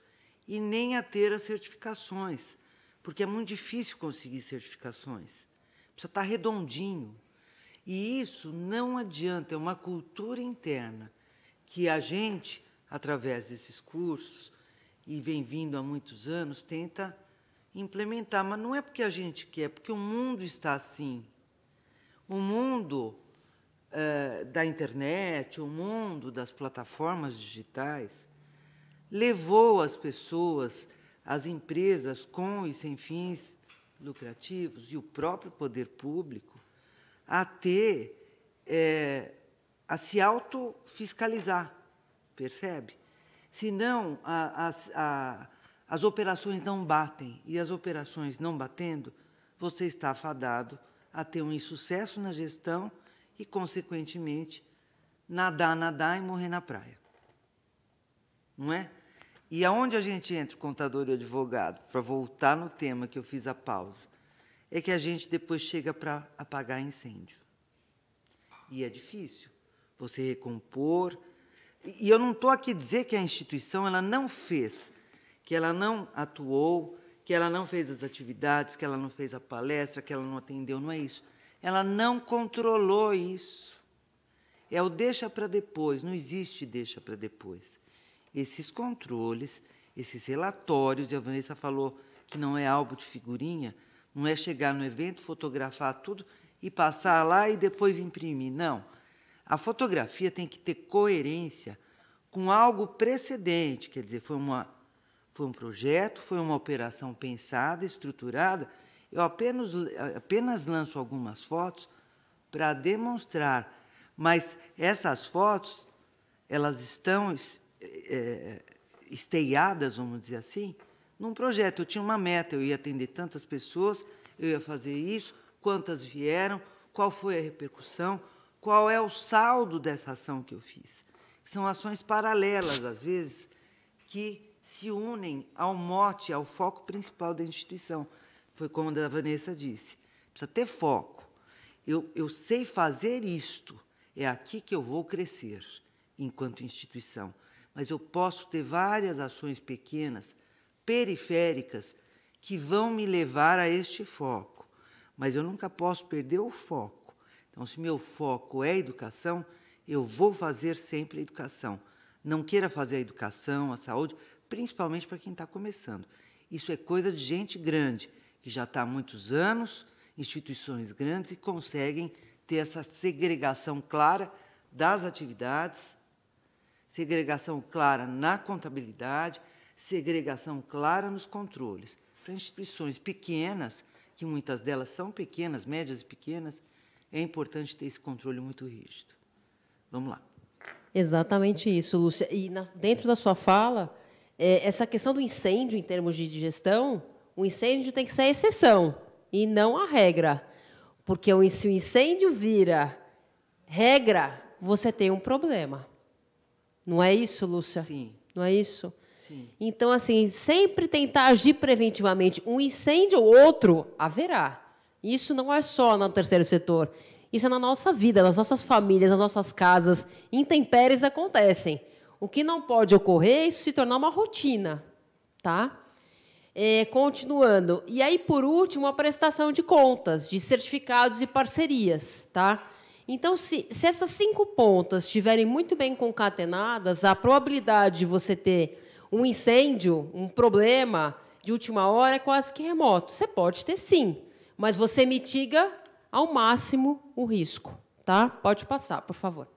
e nem a ter as certificações, porque é muito difícil conseguir certificações. Precisa estar redondinho. E isso não adianta, é uma cultura interna que a gente, através desses cursos, e vem vindo há muitos anos, tenta implementar. Mas não é porque a gente quer, é porque o mundo está assim. O mundo da internet, o mundo das plataformas digitais, levou as pessoas, as empresas com e sem fins lucrativos e o próprio poder público a se autofiscalizar, percebe? Senão, as operações não batem, e as operações não batendo, você está afadado a ter um insucesso na gestão e, consequentemente, nadar e morrer na praia. Não é? E aonde a gente entra, o contador e o advogado, para voltar no tema que eu fiz a pausa, é que a gente depois chega para apagar incêndio. E é difícil você recompor. E eu não estou aqui dizer que a instituição ela não fez, que ela não atuou, que ela não fez as atividades, que ela não fez a palestra, que ela não atendeu, não é isso. Ela não controlou isso. É o deixa para depois, não existe deixa para depois. Esses controles, esses relatórios, e a Vanessa falou que não é álbum de figurinha, não é chegar no evento, fotografar tudo e passar lá e depois imprimir. Não. A fotografia tem que ter coerência com algo precedente, quer dizer, foi um projeto, foi uma operação pensada, estruturada. Eu apenas lanço algumas fotos para demonstrar, mas essas fotos, elas estão esteiadas, vamos dizer assim, num projeto. Eu tinha uma meta, eu ia atender tantas pessoas, eu ia fazer isso, quantas vieram, qual foi a repercussão, qual é o saldo dessa ação que eu fiz. São ações paralelas, às vezes, que se unem ao mote, ao foco principal da instituição. Foi como a Vanessa disse, precisa ter foco. Eu sei fazer isto, é aqui que eu vou crescer, enquanto instituição. Mas eu posso ter várias ações pequenas, periféricas, que vão me levar a este foco. Mas eu nunca posso perder o foco. Então, se meu foco é a educação, eu vou fazer sempre a educação. Não queira fazer a educação, a saúde, principalmente para quem está começando. Isso é coisa de gente grande, que já está há muitos anos, instituições grandes, e conseguem ter essa segregação clara das atividades, segregação clara na contabilidade, segregação clara nos controles. Para instituições pequenas, que muitas delas são pequenas, médias e pequenas, é importante ter esse controle muito rígido. Vamos lá. Exatamente isso, Lúcia. E dentro da sua fala, essa questão do incêndio em termos de gestão, o incêndio tem que ser a exceção e não a regra. Porque se o incêndio vira regra, você tem um problema. Não é isso, Lúcia? Sim. Não é isso? Sim. Então, assim, sempre tentar agir preventivamente. Um incêndio ou outro haverá. Isso não é só no terceiro setor. Isso é na nossa vida, nas nossas famílias, nas nossas casas. Intempéries acontecem. O que não pode ocorrer é isso se tornar uma rotina. Tá? Continuando. E aí, por último, a prestação de contas, de certificados e parcerias. Tá? Então, se essas 5 pontas estiverem muito bem concatenadas, a probabilidade de você ter um incêndio, um problema de última hora é quase que remoto. Você pode ter, sim, mas você mitiga ao máximo o risco. Tá? Pode passar, por favor.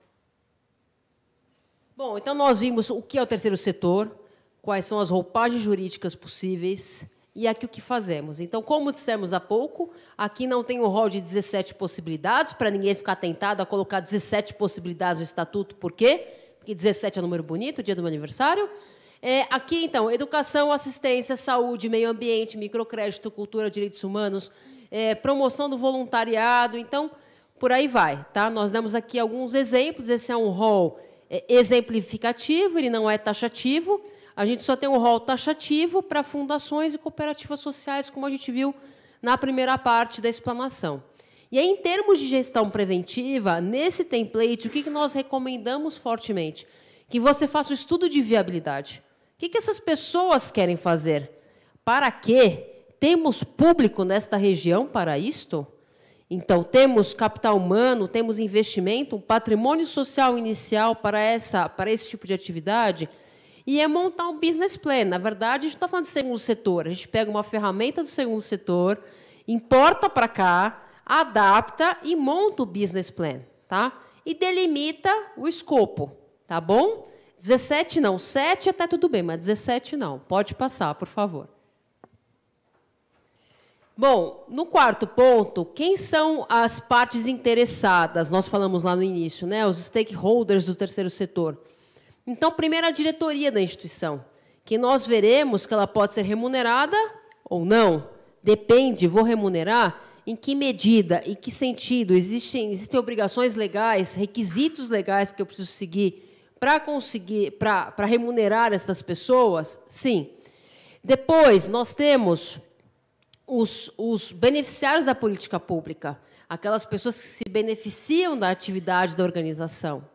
Bom, então nós vimos o que é o terceiro setor, quais são as roupagens jurídicas possíveis e aqui o que fazemos. Então, como dissemos há pouco, aqui não tem um rol de 17 possibilidades, para ninguém ficar tentado a colocar 17 possibilidades no estatuto. Por quê? Porque 17 é um número bonito, dia do meu aniversário. Aqui, então, educação, assistência, saúde, meio ambiente, microcrédito, cultura, direitos humanos, promoção do voluntariado. Então, por aí vai. Tá? Nós demos aqui alguns exemplos. Esse é um rol exemplificativo, ele não é taxativo. A gente só tem um rol taxativo para fundações e cooperativas sociais, como a gente viu na primeira parte da explanação. E aí, em termos de gestão preventiva, nesse template, o que nós recomendamos fortemente? Que você faça o estudo de viabilidade. O que essas pessoas querem fazer? Para quê? Temos público nesta região para isto? Então, temos capital humano, temos investimento, um patrimônio social inicial para esse tipo de atividade? E é montar um business plan. Na verdade, a gente não está falando de segundo setor. A gente pega uma ferramenta do segundo setor, importa para cá, adapta e monta o business plan, tá? E delimita o escopo, tá bom? 17 não, 7 até tudo bem, mas 17 não. Pode passar, por favor. Bom, no quarto ponto, quem são as partes interessadas? Nós falamos lá no início, né? Os stakeholders do terceiro setor. Então, primeiro, a diretoria da instituição, que nós veremos que ela pode ser remunerada ou não. Depende, vou remunerar, em que medida, em que sentido, existem obrigações legais, requisitos legais que eu preciso seguir para remunerar essas pessoas? Sim. Depois, nós temos os beneficiários da política pública, aquelas pessoas que se beneficiam da atividade da organização.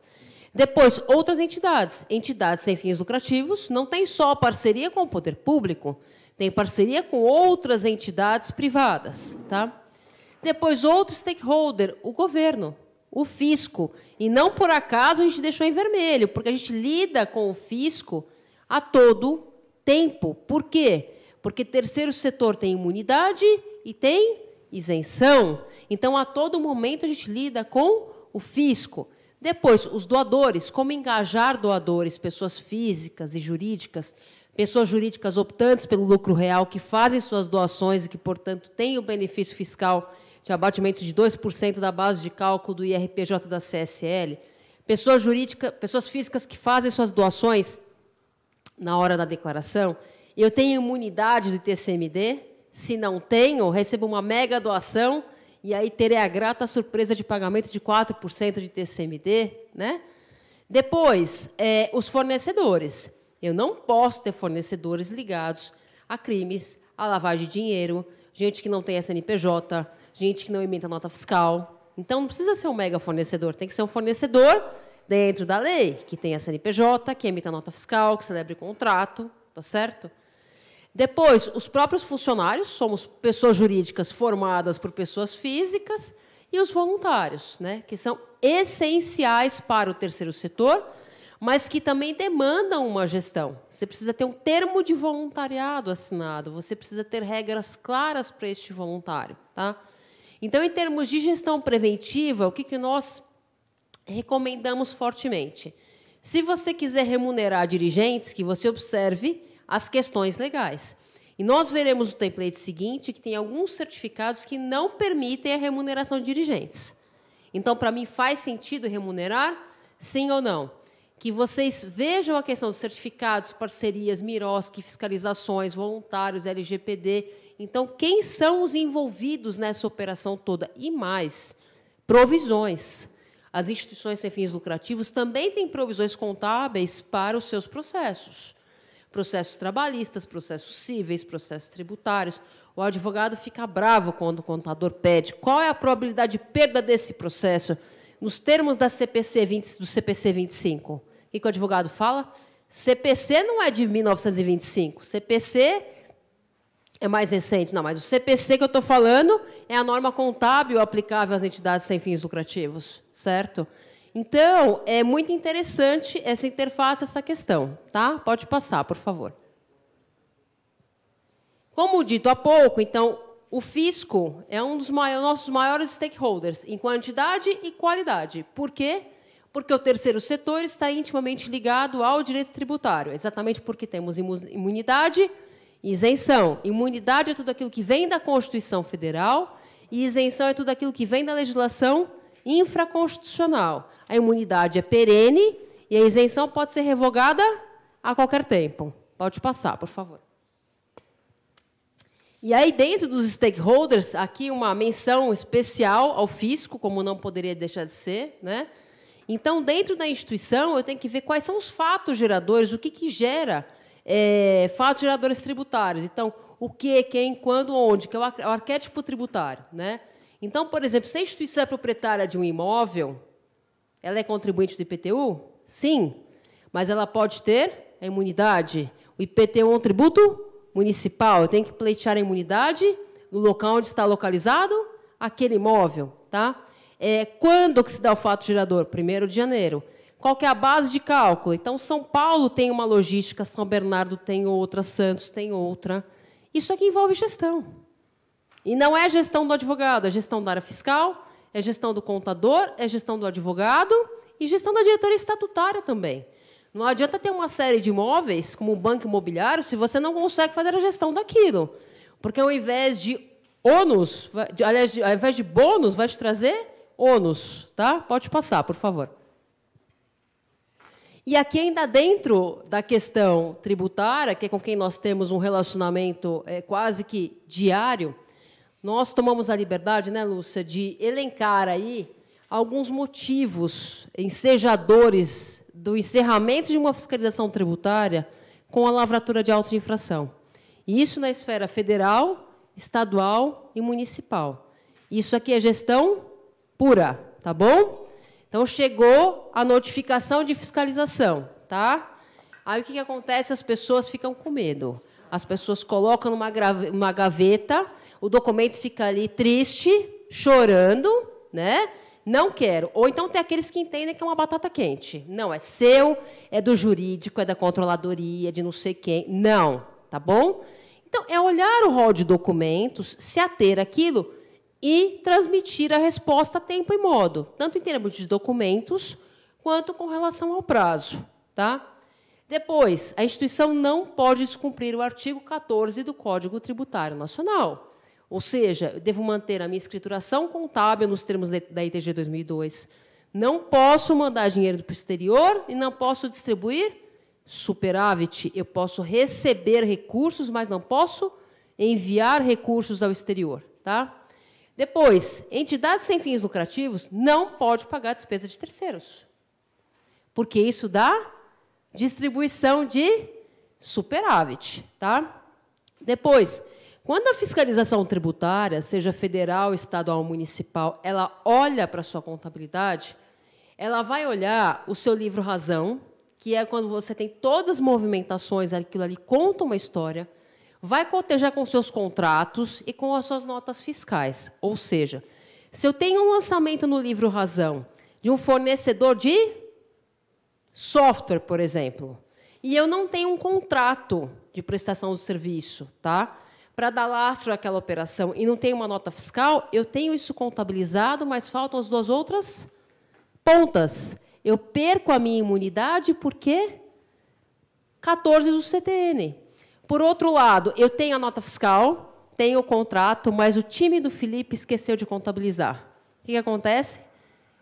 Depois, outras entidades sem fins lucrativos, não tem só parceria com o poder público, tem parceria com outras entidades privadas. Tá? Depois, outro stakeholder, o governo, o fisco. E não por acaso a gente deixou em vermelho, porque a gente lida com o fisco a todo tempo. Por quê? Porque terceiro setor tem imunidade e tem isenção. Então, a todo momento, a gente lida com o fisco. Depois, os doadores, como engajar doadores, pessoas físicas e jurídicas, pessoas jurídicas optantes pelo lucro real, que fazem suas doações e que, portanto, têm o benefício fiscal de abatimento de 2% da base de cálculo do IRPJ da CSL, pessoas físicas que fazem suas doações na hora da declaração. Eu tenho imunidade do ITCMD, se não tenho, recebo uma mega doação, e aí terei a grata surpresa de pagamento de 4% de ITCMD. Né? Depois, os fornecedores. Eu não posso ter fornecedores ligados a crimes, a lavagem de dinheiro, gente que não tem SNPJ, gente que não emita nota fiscal. Então, não precisa ser um mega fornecedor, tem que ser um fornecedor dentro da lei, que tenha SNPJ, que emita nota fiscal, que celebre contrato, tá certo? Depois, os próprios funcionários, somos pessoas jurídicas formadas por pessoas físicas, e os voluntários, né, que são essenciais para o terceiro setor, mas que também demandam uma gestão. Você precisa ter um termo de voluntariado assinado, você precisa ter regras claras para este voluntário. Tá? Então, em termos de gestão preventiva, o que nós recomendamos fortemente? Se você quiser remunerar dirigentes, que você observe as questões legais. E nós veremos no template seguinte que tem alguns certificados que não permitem a remuneração de dirigentes. Então, para mim, faz sentido remunerar? Sim ou não? Que vocês vejam a questão dos certificados, parcerias, MIROSC, fiscalizações, voluntários, LGPD. Então, quem são os envolvidos nessa operação toda? E mais, provisões. As instituições sem fins lucrativos também têm provisões contábeis para os seus processos. Processos trabalhistas, processos cíveis, processos tributários. O advogado fica bravo quando o contador pede. Qual é a probabilidade de perda desse processo? Nos termos da do CPC 25, o que o advogado fala? CPC não é de 1925. CPC é mais recente. Não, mas o CPC que eu estou falando é a norma contábil aplicável às entidades sem fins lucrativos. Certo? Então, é muito interessante essa interface, essa questão. Tá? Pode passar, por favor. Como dito há pouco, então, o fisco é um dos nossos maiores stakeholders em quantidade e qualidade. Por quê? Porque o terceiro setor está intimamente ligado ao direito tributário, exatamente porque temos imunidade e isenção. Imunidade é tudo aquilo que vem da Constituição Federal e isenção é tudo aquilo que vem da legislação infraconstitucional. A imunidade é perene e a isenção pode ser revogada a qualquer tempo. Pode passar, por favor. E aí, dentro dos stakeholders, aqui uma menção especial ao fisco, como não poderia deixar de ser. Né? Então, dentro da instituição, eu tenho que ver quais são os fatos geradores, o que gera fatos geradores tributários. Então, o que, quem, quando, onde, que é o arquétipo tributário. Né? Então, por exemplo, se a instituição é proprietária de um imóvel, ela é contribuinte do IPTU? Sim, mas ela pode ter a imunidade. O IPTU é um tributo municipal, eu tenho que pleitear a imunidade no local onde está localizado aquele imóvel. Tá? Quando que se dá o fato gerador? 1º de janeiro. Qual que é a base de cálculo? Então, São Paulo tem uma logística, São Bernardo tem outra, Santos tem outra. Isso aqui envolve gestão. E não é gestão do advogado, é gestão da área fiscal, é gestão do contador, é gestão do advogado e gestão da diretoria estatutária também. Não adianta ter uma série de imóveis, como o banco imobiliário, se você não consegue fazer a gestão daquilo. Porque ao invés de ônus, aliás, ao invés de bônus, vai te trazer ônus. Tá? Pode passar, por favor. E aqui, ainda dentro da questão tributária, que é com quem nós temos um relacionamento quase que diário, nós tomamos a liberdade, né, Lúcia, de elencar aí alguns motivos ensejadores do encerramento de uma fiscalização tributária com a lavratura de autos de infração. E isso na esfera federal, estadual e municipal. Isso aqui é gestão pura, tá bom? Então, chegou a notificação de fiscalização, tá? Aí, o que acontece? As pessoas ficam com medo. As pessoas colocam numa gaveta, o documento fica ali triste, chorando, né? Não quero. Ou então tem aqueles que entendem que é uma batata quente. Não, é seu, é do jurídico, é da controladoria, de não sei quem. Não, tá bom? Então, é olhar o rol de documentos, se ater àquilo e transmitir a resposta a tempo e modo, tanto em termos de documentos, quanto com relação ao prazo. Tá? Depois, a instituição não pode descumprir o artigo 14 do Código Tributário Nacional. Ou seja, eu devo manter a minha escrituração contábil nos termos da ITG 2002. Não posso mandar dinheiro para o exterior e não posso distribuir superávit. Eu posso receber recursos, mas não posso enviar recursos ao exterior. Tá? Depois, entidades sem fins lucrativos não pode pagar despesa de terceiros, porque isso dá distribuição de superávit. Tá? Depois, quando a fiscalização tributária, seja federal, estadual ou municipal, ela olha para a sua contabilidade, ela vai olhar o seu livro-razão, que é quando você tem todas as movimentações, aquilo ali conta uma história, vai cotejar com seus contratos e com as suas notas fiscais. Ou seja, se eu tenho um lançamento no livro-razão de um fornecedor de software, por exemplo, e eu não tenho um contrato de prestação do serviço, tá? Para dar lastro àquela operação e não tenho uma nota fiscal, eu tenho isso contabilizado, mas faltam as duas outras pontas. Eu perco a minha imunidade porque 14 do CTN. Por outro lado, eu tenho a nota fiscal, tenho o contrato, mas o time do Felipe esqueceu de contabilizar. O que acontece?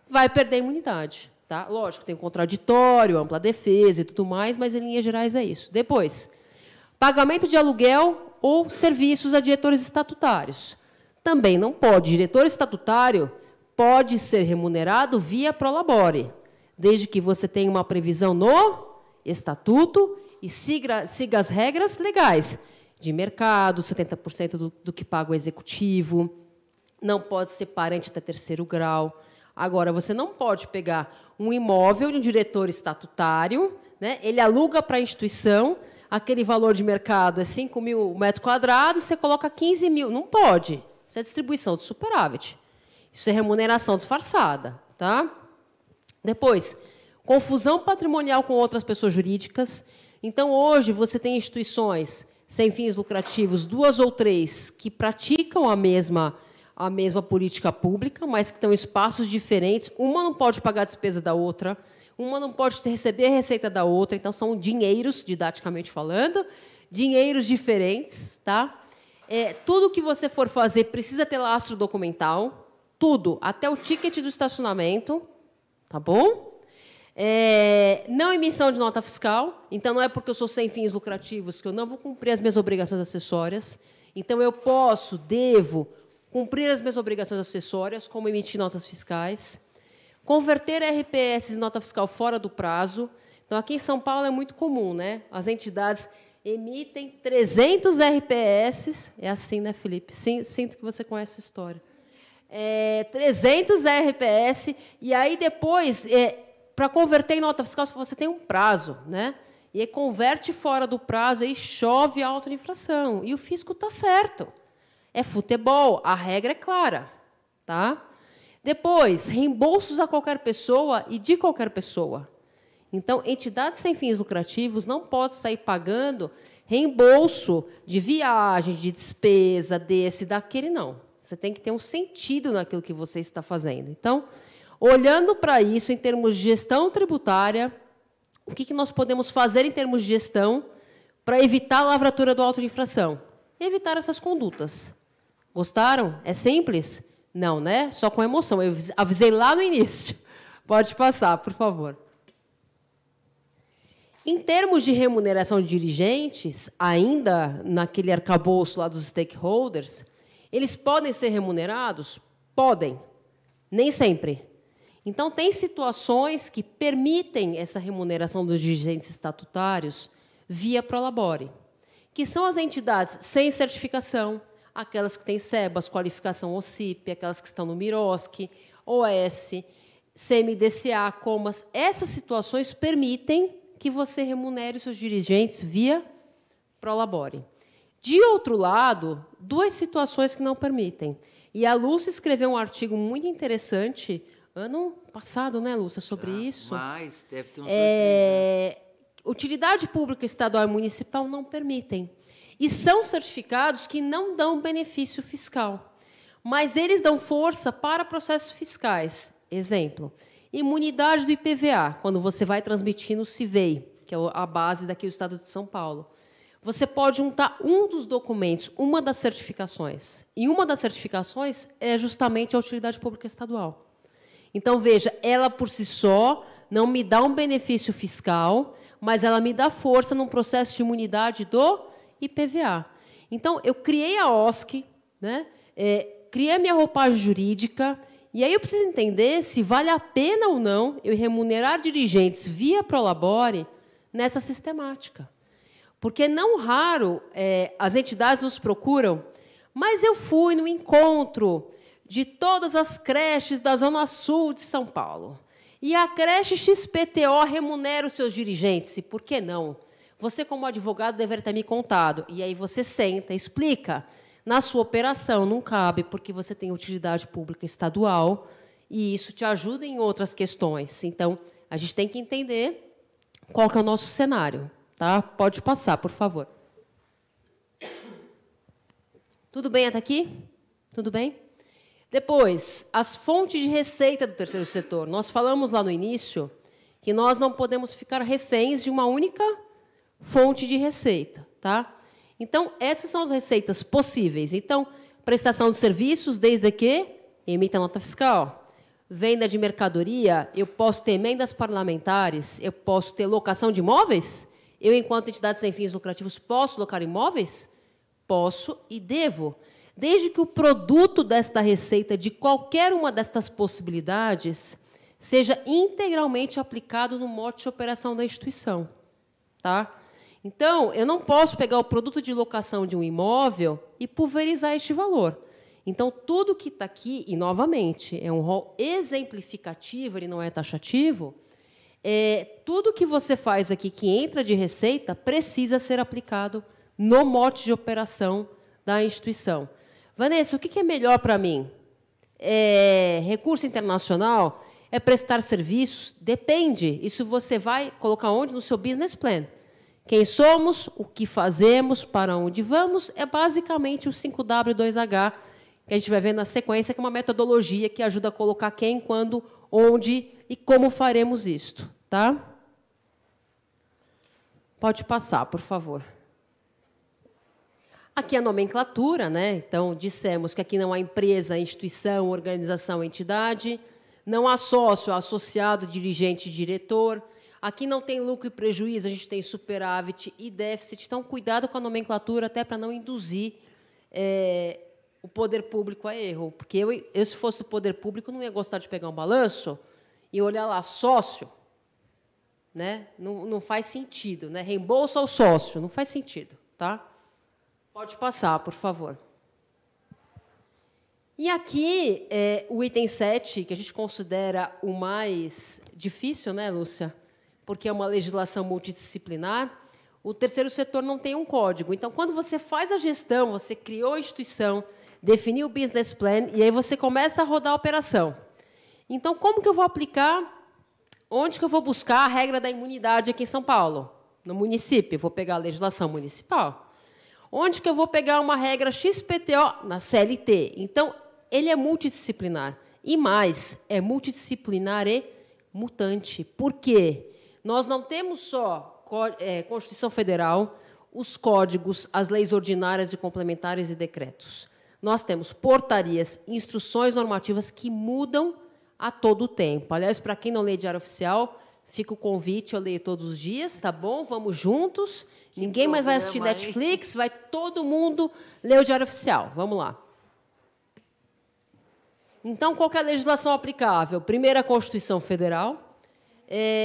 Vai perder a imunidade. Tá? Lógico, tem o contraditório, ampla defesa e tudo mais, mas, em linhas gerais, é isso. Depois, pagamento de aluguel ou serviços a diretores estatutários. Também não pode. Diretor estatutário pode ser remunerado via prolabore, desde que você tenha uma previsão no estatuto e siga as regras legais de mercado, 70% do que paga o executivo, não pode ser parente até terceiro grau. Agora, você não pode pegar um imóvel de um diretor estatutário, né, ele aluga para a instituição, aquele valor de mercado é 5 mil metros quadrados, você coloca 15 mil. Não pode. Isso é distribuição de superávit. Isso é remuneração disfarçada. Tá? Depois, confusão patrimonial com outras pessoas jurídicas. Então, hoje, você tem instituições sem fins lucrativos, 2 ou 3, que praticam a mesma política pública, mas que estão em espaços diferentes. Uma não pode pagar a despesa da outra, uma não pode receber a receita da outra, então são dinheiros, didaticamente falando, dinheiros diferentes. Tá? Tudo que você for fazer precisa ter lastro documental, tudo, até o ticket do estacionamento, tá bom? Não emissão de nota fiscal, então não é porque eu sou sem fins lucrativos que eu não vou cumprir as minhas obrigações acessórias. Então, eu devo cumprir as minhas obrigações acessórias, como emitir notas fiscais, converter RPS em nota fiscal fora do prazo. Então, aqui em São Paulo é muito comum, né? As entidades emitem 300 RPS. É assim, né, Felipe? Sinto que você conhece essa história. 300 RPS, e aí depois, para converter em nota fiscal, você tem um prazo, né? E aí converte fora do prazo, aí chove auto de infração. E o fisco está certo. É futebol, a regra é clara. Tá? Depois, reembolsos a qualquer pessoa e de qualquer pessoa. Então, entidades sem fins lucrativos não podem sair pagando reembolso de viagem, de despesa, desse, daquele, não. Você tem que ter um sentido naquilo que você está fazendo. Então, olhando para isso em termos de gestão tributária, o que nós podemos fazer em termos de gestão para evitar a lavratura do auto de infração? Evitar essas condutas. Gostaram? É simples? Não, né? Só com emoção. Eu avisei lá no início. Pode passar, por favor. Em termos de remuneração de dirigentes, ainda naquele arcabouço lá dos stakeholders, eles podem ser remunerados? Podem. Nem sempre. Então, tem situações que permitem essa remuneração dos dirigentes estatutários via Prolabore, que são as entidades sem certificação, aquelas que têm SEBAS, qualificação OCIP, aquelas que estão no MIROSC, OS, CMDCA, COMAS. Essas situações permitem que você remunere os seus dirigentes via Prolabore. De outro lado, duas situações que não permitem. E a Lúcia escreveu um artigo muito interessante, ano passado, né, Lúcia, sobre isso. Mas deve ter uns 2, 3 anos. Utilidade pública estadual e municipal não permitem. E são certificados que não dão benefício fiscal. Mas eles dão força para processos fiscais. Exemplo, imunidade do IPVA, quando você vai transmitir no CIVEI, que é a base daqui do Estado de São Paulo. Você pode juntar um dos documentos, uma das certificações. E uma das certificações é justamente a utilidade pública estadual. Então, veja, ela por si só não me dá um benefício fiscal, mas ela me dá força num processo de imunidade do IPVA. Então, eu criei a OSC, né? Criei a minha roupagem jurídica, e aí eu preciso entender se vale a pena ou não eu remunerar dirigentes via Prolabore nessa sistemática. Porque, não raro, as entidades nos procuram, mas eu fui no encontro de todas as creches da Zona Sul de São Paulo. E a creche XPTO remunera os seus dirigentes. E por que não? Você, como advogado, deveria ter me contado. E aí você senta, explica. Na sua operação não cabe, porque você tem utilidade pública estadual, e isso te ajuda em outras questões. Então, a gente tem que entender qual que é o nosso cenário. Tá? Pode passar, por favor. Tudo bem até aqui? Tudo bem? Depois, as fontes de receita do terceiro setor. Nós falamos lá no início que nós não podemos ficar reféns de uma única fonte de receita. Tá? Então, essas são as receitas possíveis. Então, prestação de serviços, desde que emita nota fiscal. Venda de mercadoria, eu posso ter emendas parlamentares, eu posso ter locação de imóveis? Eu, enquanto entidade sem fins lucrativos, posso locar imóveis? Posso e devo. Desde que o produto desta receita, de qualquer uma destas possibilidades, seja integralmente aplicado no modo de operação da instituição. Tá? Então, eu não posso pegar o produto de locação de um imóvel e pulverizar este valor. Então, tudo que está aqui, e, novamente, é um rol exemplificativo, ele não é taxativo, tudo que você faz aqui que entra de receita precisa ser aplicado no mote de operação da instituição. Vanessa, o que é melhor para mim? Recurso internacional? É prestar serviços? Depende. Isso você vai colocar onde? No seu business plan. Quem somos, o que fazemos, para onde vamos, é basicamente o 5W2H, que a gente vai ver na sequência, que é uma metodologia que ajuda a colocar quem, quando, onde e como faremos isto. Tá? Pode passar, por favor. Aqui a nomenclatura, né? Então, dissemos que aqui não há empresa, instituição, organização, entidade, não há sócio, associado, dirigente, diretor. Aqui não tem lucro e prejuízo, a gente tem superávit e déficit. Então, cuidado com a nomenclatura, até para não induzir o poder público a erro. Porque eu, se fosse o poder público, não ia gostar de pegar um balanço e olhar lá, sócio. Né? Não faz sentido. Né? Reembolso ao sócio, não faz sentido. Tá? Pode passar, por favor. E aqui, o item 7, que a gente considera o mais difícil, né, Lúcia? Porque é uma legislação multidisciplinar, o terceiro setor não tem um código. Então, quando você faz a gestão, você criou a instituição, definiu o business plan, e aí você começa a rodar a operação. Então, como que eu vou aplicar onde que eu vou buscar a regra da imunidade aqui em São Paulo? No município, eu vou pegar a legislação municipal. Onde que eu vou pegar uma regra XPTO? Na CLT. Então, ele é multidisciplinar. E mais, é multidisciplinar e mutante. Por quê? Nós não temos só Constituição Federal, os códigos, as leis ordinárias e complementares e decretos. Nós temos portarias, instruções normativas que mudam a todo tempo. Aliás, para quem não lê Diário Oficial, fica o convite, eu leio todos os dias, tá bom? Vamos juntos. Ninguém mais vai assistir Netflix, vai todo mundo ler o Diário Oficial. Vamos lá. Então, qual que é a legislação aplicável? Primeiro, a Constituição Federal,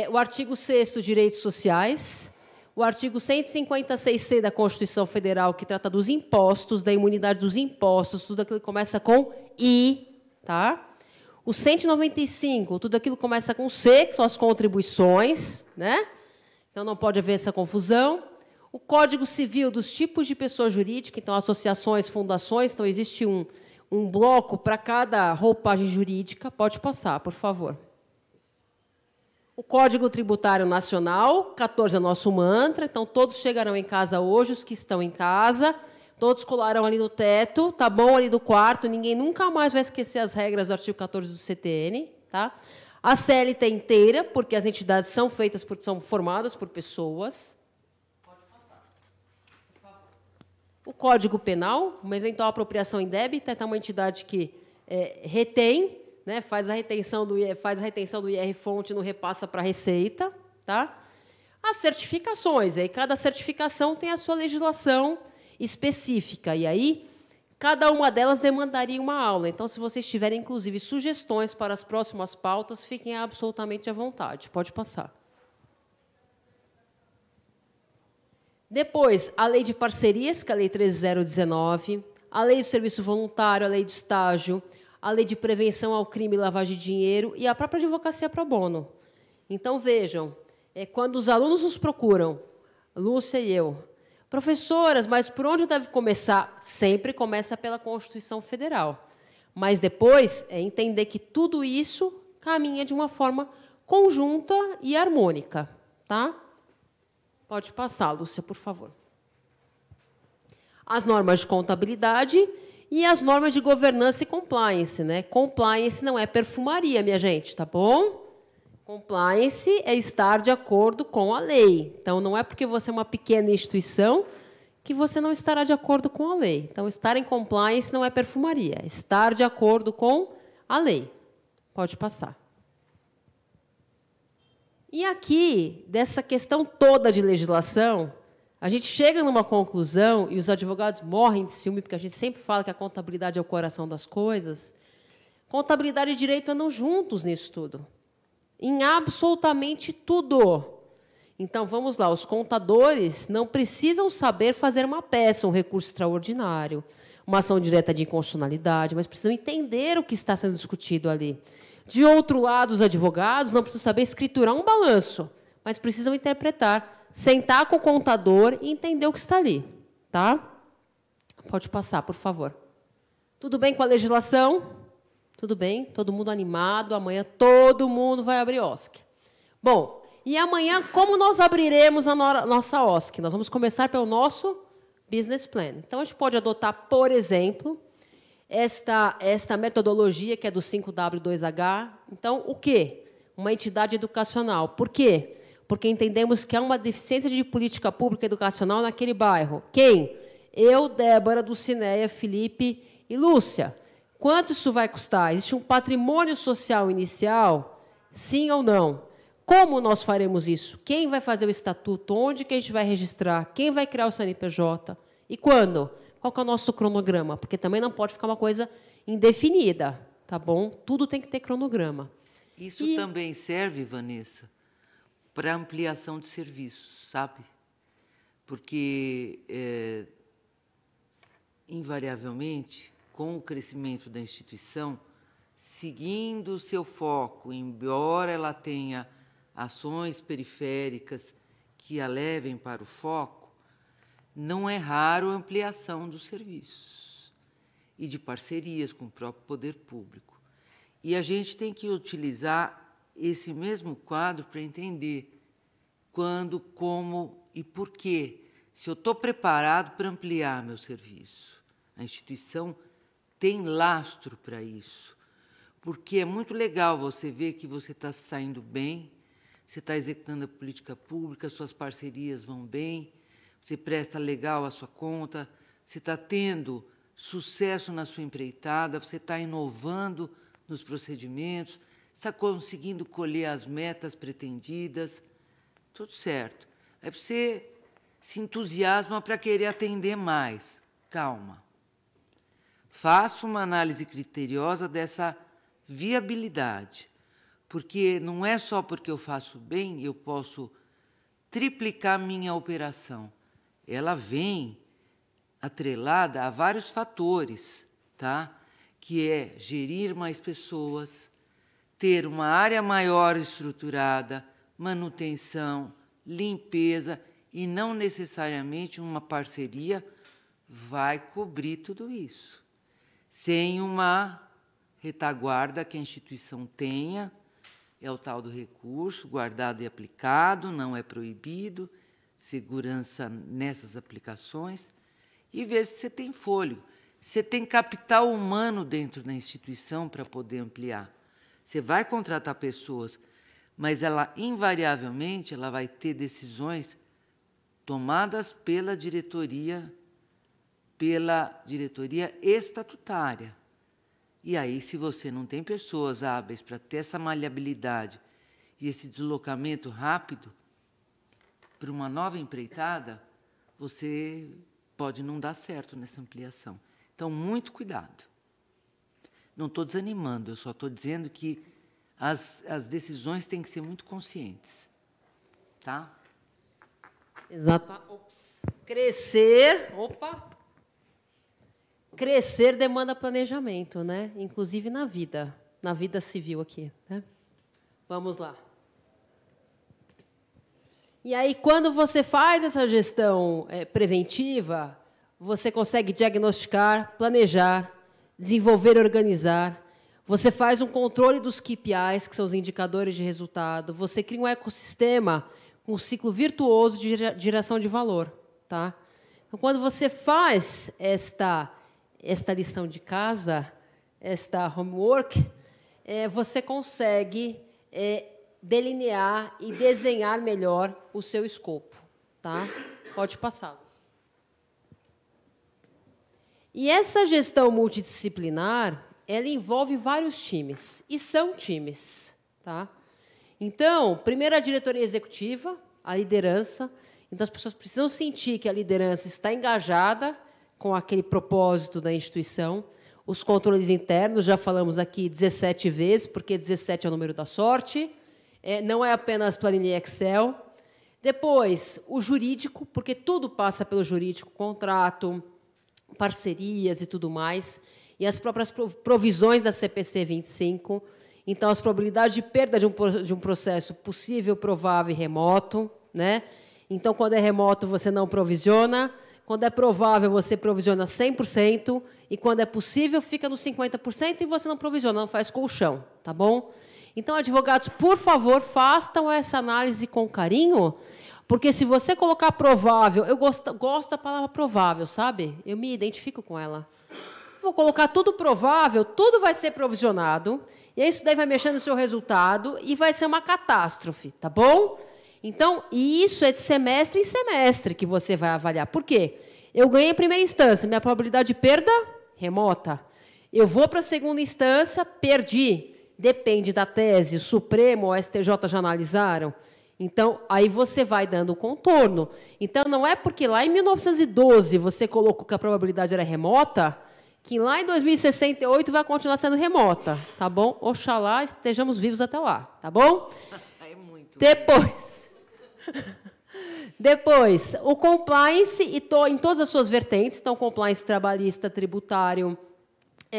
o artigo 6º, Direitos Sociais, o artigo 156C da Constituição Federal, que trata dos impostos, da imunidade dos impostos, tudo aquilo que começa com I, tá? O 195, tudo aquilo que começa com C, que são as contribuições, né? Então, não pode haver essa confusão. O Código Civil dos tipos de pessoa jurídica, então, associações, fundações, então, existe um bloco para cada roupagem jurídica. Pode passar, por favor. O Código Tributário Nacional, 14 é nosso mantra, então todos chegarão em casa hoje, os que estão em casa, todos colarão ali no teto, tá bom, ali do quarto, ninguém nunca mais vai esquecer as regras do artigo 14 do CTN, tá? A CLT inteira, porque as entidades são são formadas por pessoas. Pode passar, por favor. O Código Penal, uma eventual apropriação indébita, então uma entidade que retém, né, faz a retenção do IR-fonte e não repassa para a Receita. Tá? As certificações, aí cada certificação tem a sua legislação específica, e aí cada uma delas demandaria uma aula. Então, se vocês tiverem, inclusive, sugestões para as próximas pautas, fiquem absolutamente à vontade. Pode passar. Depois, a Lei de Parcerias, que é a Lei 13.019, a Lei do Serviço Voluntário, a Lei do Estágio, a Lei de Prevenção ao Crime e Lavagem de Dinheiro e a própria Advocacia Pro Bono. Então, vejam, quando os alunos nos procuram, Lúcia e eu, professoras, mas por onde deve começar? Sempre começa pela Constituição Federal. Mas depois é entender que tudo isso caminha de uma forma conjunta e harmônica. Tá? Pode passar, Lúcia, por favor. As normas de contabilidade e as normas de governança e compliance, né? Compliance não é perfumaria, minha gente, tá bom? Compliance é estar de acordo com a lei. Então, não é porque você é uma pequena instituição que você não estará de acordo com a lei. Então, estar em compliance não é perfumaria, é estar de acordo com a lei. Pode passar. E aqui, dessa questão toda de legislação, a gente chega numa conclusão, e os advogados morrem de ciúme, porque a gente sempre fala que a contabilidade é o coração das coisas. Contabilidade e direito andam juntos nisso tudo. Em absolutamente tudo. Então, vamos lá, os contadores não precisam saber fazer uma peça, um recurso extraordinário, uma ação direta de inconstitucionalidade, mas precisam entender o que está sendo discutido ali. De outro lado, os advogados não precisam saber escriturar um balanço, mas precisam interpretar, sentar com o contador e entender o que está ali. Tá? Pode passar, por favor. Tudo bem com a legislação? Tudo bem? Todo mundo animado? Amanhã todo mundo vai abrir OSC. Bom, e amanhã, como nós abriremos a nossa OSC? Nós vamos começar pelo nosso Business Plan. Então, a gente pode adotar, por exemplo, esta metodologia que é do 5W2H. Então, o quê? Uma entidade educacional. Por quê? Porque entendemos que há uma deficiência de política pública educacional naquele bairro. Quem? Eu, Débora, Dulcineia, Felipe e Lúcia. Quanto isso vai custar? Existe um patrimônio social inicial? Sim ou não? Como nós faremos isso? Quem vai fazer o estatuto? Onde que a gente vai registrar? Quem vai criar o CNPJ? E quando? Qual que é o nosso cronograma? Porque também não pode ficar uma coisa indefinida, tá bom? Tudo tem que ter cronograma. Isso também serve, Vanessa, para ampliação de serviços, sabe? Porque, invariavelmente, com o crescimento da instituição, seguindo o seu foco, embora ela tenha ações periféricas que a levem para o foco, não é raro a ampliação dos serviços e de parcerias com o próprio poder público. E a gente tem que utilizar esse mesmo quadro para entender quando, como e por quê. Se eu estou preparado para ampliar meu serviço. A instituição tem lastro para isso, porque é muito legal você ver que você está saindo bem, você está executando a política pública, suas parcerias vão bem, você presta legal a sua conta, você está tendo sucesso na sua empreitada, você está inovando nos procedimentos, está conseguindo colher as metas pretendidas, tudo certo. Aí você se entusiasma para querer atender mais. Calma. Faça uma análise criteriosa dessa viabilidade, porque não é só porque eu faço bem, eu posso triplicar minha operação. Ela vem atrelada a vários fatores, tá? Que é gerir mais pessoas, ter uma área maior estruturada, manutenção, limpeza, e não necessariamente uma parceria vai cobrir tudo isso. Sem uma retaguarda que a instituição tenha, é o tal do recurso, guardado e aplicado, não é proibido, segurança nessas aplicações, e ver se você tem fôlego. Você tem capital humano dentro da instituição para poder ampliar. Você vai contratar pessoas, mas ela, invariavelmente, ela vai ter decisões tomadas pela diretoria estatutária. E aí, se você não tem pessoas hábeis para ter essa maleabilidade e esse deslocamento rápido para uma nova empreitada, você pode não dar certo nessa ampliação. Então, muito cuidado. Não estou desanimando, eu só estou dizendo que as decisões têm que ser muito conscientes. Tá? Exato. Ops. Crescer. Opa! Crescer demanda planejamento, né? Inclusive na vida civil aqui, né? Vamos lá. E aí, quando você faz essa gestão preventiva, você consegue diagnosticar, planejar, desenvolver e organizar. Você faz um controle dos KPIs, que são os indicadores de resultado. Você cria um ecossistema com um ciclo virtuoso de geração de valor, tá? Então, quando você faz esta lição de casa, esta homework, você consegue delinear e desenhar melhor o seu escopo. Tá? Pode passar. E essa gestão multidisciplinar, ela envolve vários times, e são times. Tá? Então, primeiro a diretoria executiva, a liderança. Então, as pessoas precisam sentir que a liderança está engajada com aquele propósito da instituição. Os controles internos, já falamos aqui 17 vezes, porque 17 é o número da sorte. Não é apenas planilha Excel. Depois, o jurídico, porque tudo passa pelo jurídico, contrato, parcerias e tudo mais, e as próprias provisões da CPC 25. Então, as probabilidades de perda de um processo possível, provável e remoto, né? Então, quando é remoto, você não provisiona. Quando é provável, você provisiona 100%, e quando é possível, fica nos 50% e você não provisiona, não faz colchão, tá bom? Então, advogados, por favor, façam essa análise com carinho, porque se você colocar provável, eu gosto da palavra provável, sabe? Eu me identifico com ela. Vou colocar tudo provável, tudo vai ser provisionado, e isso daí vai mexer no seu resultado e vai ser uma catástrofe, tá bom? Então, isso é de semestre em semestre que você vai avaliar. Por quê? Eu ganhei a primeira instância, minha probabilidade de perda, remota. Eu vou para a segunda instância, perdi. Depende da tese, o Supremo ou o STJ já analisaram. Então, aí você vai dando o contorno. Então, não é porque lá em 1912 você colocou que a probabilidade era remota, que lá em 2068 vai continuar sendo remota, tá bom? Oxalá estejamos vivos até lá, tá bom? É muito. Depois, o compliance em todas as suas vertentes, então, compliance trabalhista, tributário,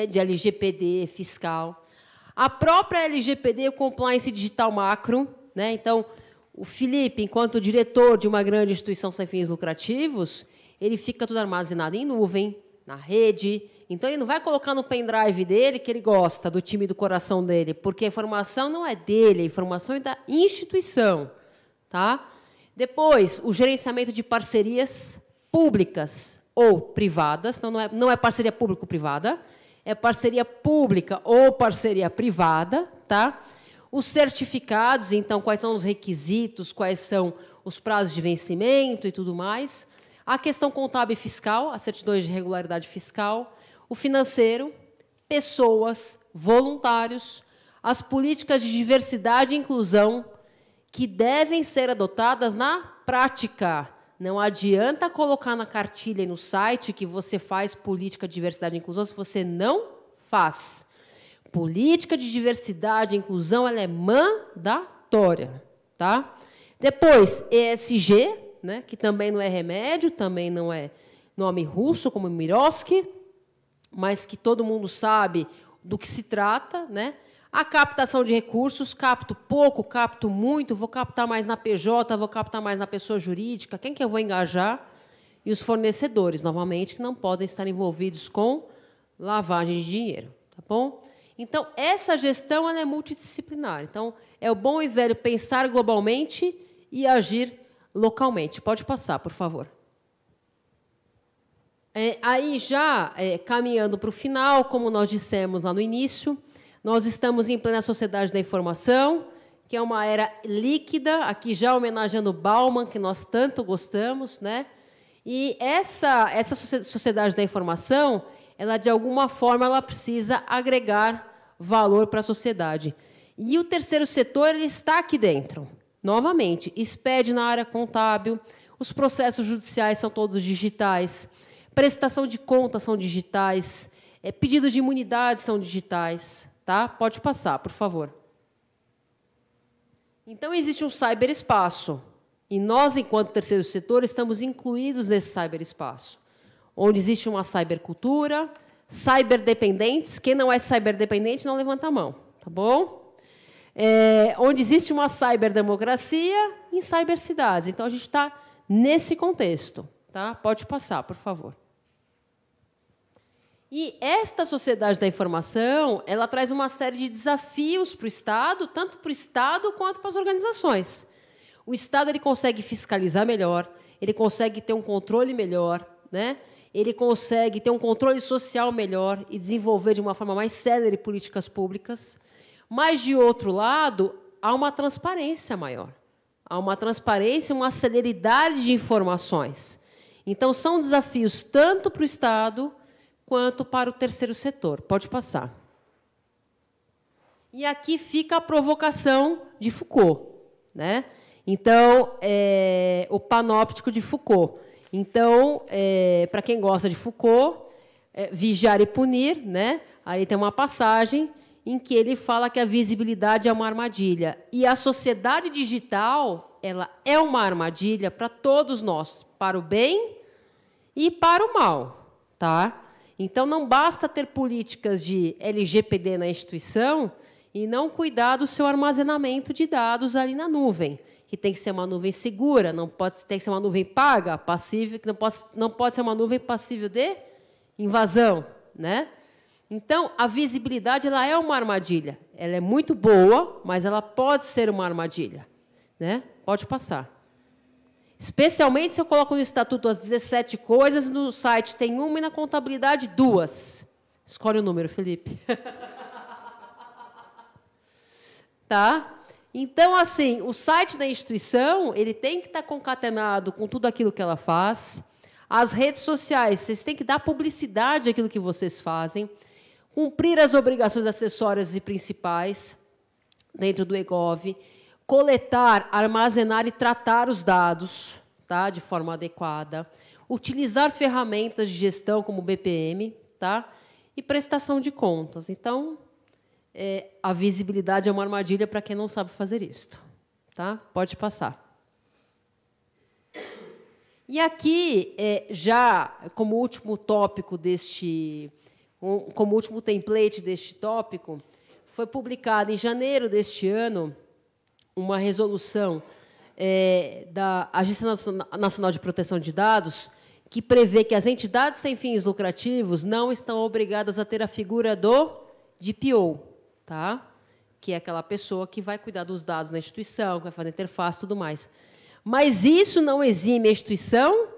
de LGPD, fiscal. A própria LGPD, o compliance digital macro, né? Então, o Felipe, enquanto diretor de uma grande instituição sem fins lucrativos, ele fica tudo armazenado em nuvem, na rede, Então, ele não vai colocar no pendrive dele que ele gosta, do time do coração dele, porque a informação não é dele, a informação é da instituição. Tá? Depois, o gerenciamento de parcerias públicas ou privadas. Então, não é parceria público-privada, é parceria pública ou parceria privada. Tá? Os certificados, então, quais são os requisitos, quais são os prazos de vencimento e tudo mais. A questão contábil e fiscal, as certidões de regularidade fiscal. O financeiro, pessoas, voluntários, as políticas de diversidade e inclusão que devem ser adotadas na prática. Não adianta colocar na cartilha e no site que você faz política de diversidade e inclusão se você não faz. Política de diversidade e inclusão ela é mandatória. Tá? Depois, ESG, né, que também não é remédio, também não é nome russo, como Miroski, mas que todo mundo sabe do que se trata. Né? A captação de recursos, capto pouco, capto muito, vou captar mais na PJ, vou captar mais na pessoa jurídica, quem que eu vou engajar? E os fornecedores, novamente, que não podem estar envolvidos com lavagem de dinheiro. Tá bom? Então, essa gestão ela é multidisciplinar. Então, é o bom e velho pensar globalmente e agir localmente. Pode passar, por favor. Aí, já caminhando para o final, como nós dissemos lá no início, nós estamos em plena sociedade da informação, que é uma era líquida, aqui já homenageando Bauman, que nós tanto gostamos. Né? E essa sociedade da informação, ela, de alguma forma, ela precisa agregar valor para a sociedade. E o terceiro setor ele está aqui dentro. Novamente, SPED na área contábil, os processos judiciais são todos digitais, prestação de contas são digitais, pedidos de imunidade são digitais. Tá? Pode passar, por favor. Então, existe um ciberespaço. E nós, enquanto terceiro setor, estamos incluídos nesse ciberespaço, onde existe uma cibercultura, ciberdependentes. Quem não é ciberdependente, não levanta a mão. Tá bom? Onde existe uma ciberdemocracia em cibercidades. Então, a gente está nesse contexto. Tá? Pode passar, por favor. E esta sociedade da informação, ela traz uma série de desafios para o Estado, tanto para o Estado quanto para as organizações. O Estado ele consegue fiscalizar melhor, ele consegue ter um controle melhor, né? Ele consegue ter um controle social melhor e desenvolver de uma forma mais célere políticas públicas. Mas, de outro lado, há uma transparência maior. Há uma transparência, uma celeridade de informações. Então, são desafios tanto para o Estado quanto para o terceiro setor. Pode passar. E aqui fica a provocação de Foucault. Né? Então, o panóptico de Foucault. Então, para quem gosta de Foucault, vigiar e punir, né? Aí tem uma passagem em que ele fala que a visibilidade é uma armadilha. E a sociedade digital ela é uma armadilha para todos nós, para o bem e para o mal. Tá? Então, não basta ter políticas de LGPD na instituição e não cuidar do seu armazenamento de dados ali na nuvem, que tem que ser uma nuvem segura, tem que ser uma nuvem paga, passível, que não pode ser uma nuvem passível de invasão. Né? Então, a visibilidade ela é uma armadilha. Ela é muito boa, mas ela pode ser uma armadilha. Né? Pode passar. Especialmente se eu coloco no Estatuto as 17 coisas, no site tem uma e na contabilidade 2. Escolhe o número, Felipe. Tá? Então, assim, o site da instituição ele tem que estar concatenado com tudo aquilo que ela faz. As redes sociais, vocês têm que dar publicidade àquilo que vocês fazem, cumprir as obrigações acessórias e principais dentro do EGOV, coletar, armazenar e tratar os dados, tá, de forma adequada, utilizar ferramentas de gestão como o BPM, tá, e prestação de contas. Então, a visibilidade é uma armadilha para quem não sabe fazer isto. Tá? Pode passar. E aqui, já como último tópico como último template deste tópico, foi publicada em janeiro deste ano uma resolução da Agência Nacional de Proteção de Dados que prevê que as entidades sem fins lucrativos não estão obrigadas a ter a figura do DPO, tá? Que é aquela pessoa que vai cuidar dos dados da instituição, que vai fazer interface e tudo mais. Mas isso não exime a instituição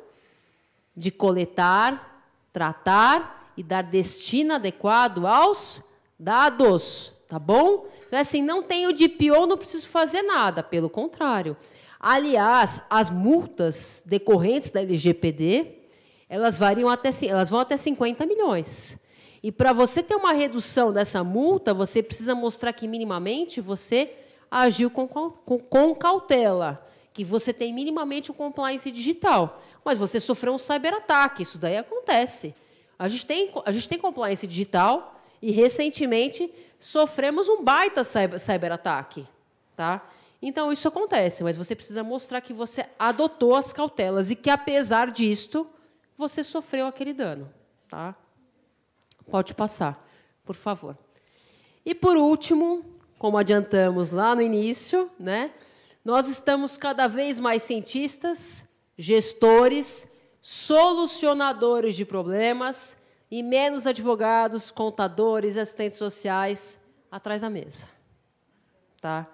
de coletar, tratar e dar destino adequado aos dados, tá bom? Então, assim, não tenho DPO, não preciso fazer nada, pelo contrário. Aliás, as multas decorrentes da LGPD, elas vão até 50 milhões. E para você ter uma redução dessa multa, você precisa mostrar que minimamente você agiu com cautela, que você tem minimamente um compliance digital. Mas você sofreu um cyberataque, isso daí acontece. A gente tem compliance digital e, recentemente, sofremos um baita cyberataque. Tá? Então, isso acontece, mas você precisa mostrar que você adotou as cautelas e que, apesar disto, você sofreu aquele dano. Tá? Pode passar, por favor. E, por último, como adiantamos lá no início, né, nós estamos cada vez mais cientistas, gestores, solucionadores de problemas e menos advogados, contadores, assistentes sociais atrás da mesa. Tá?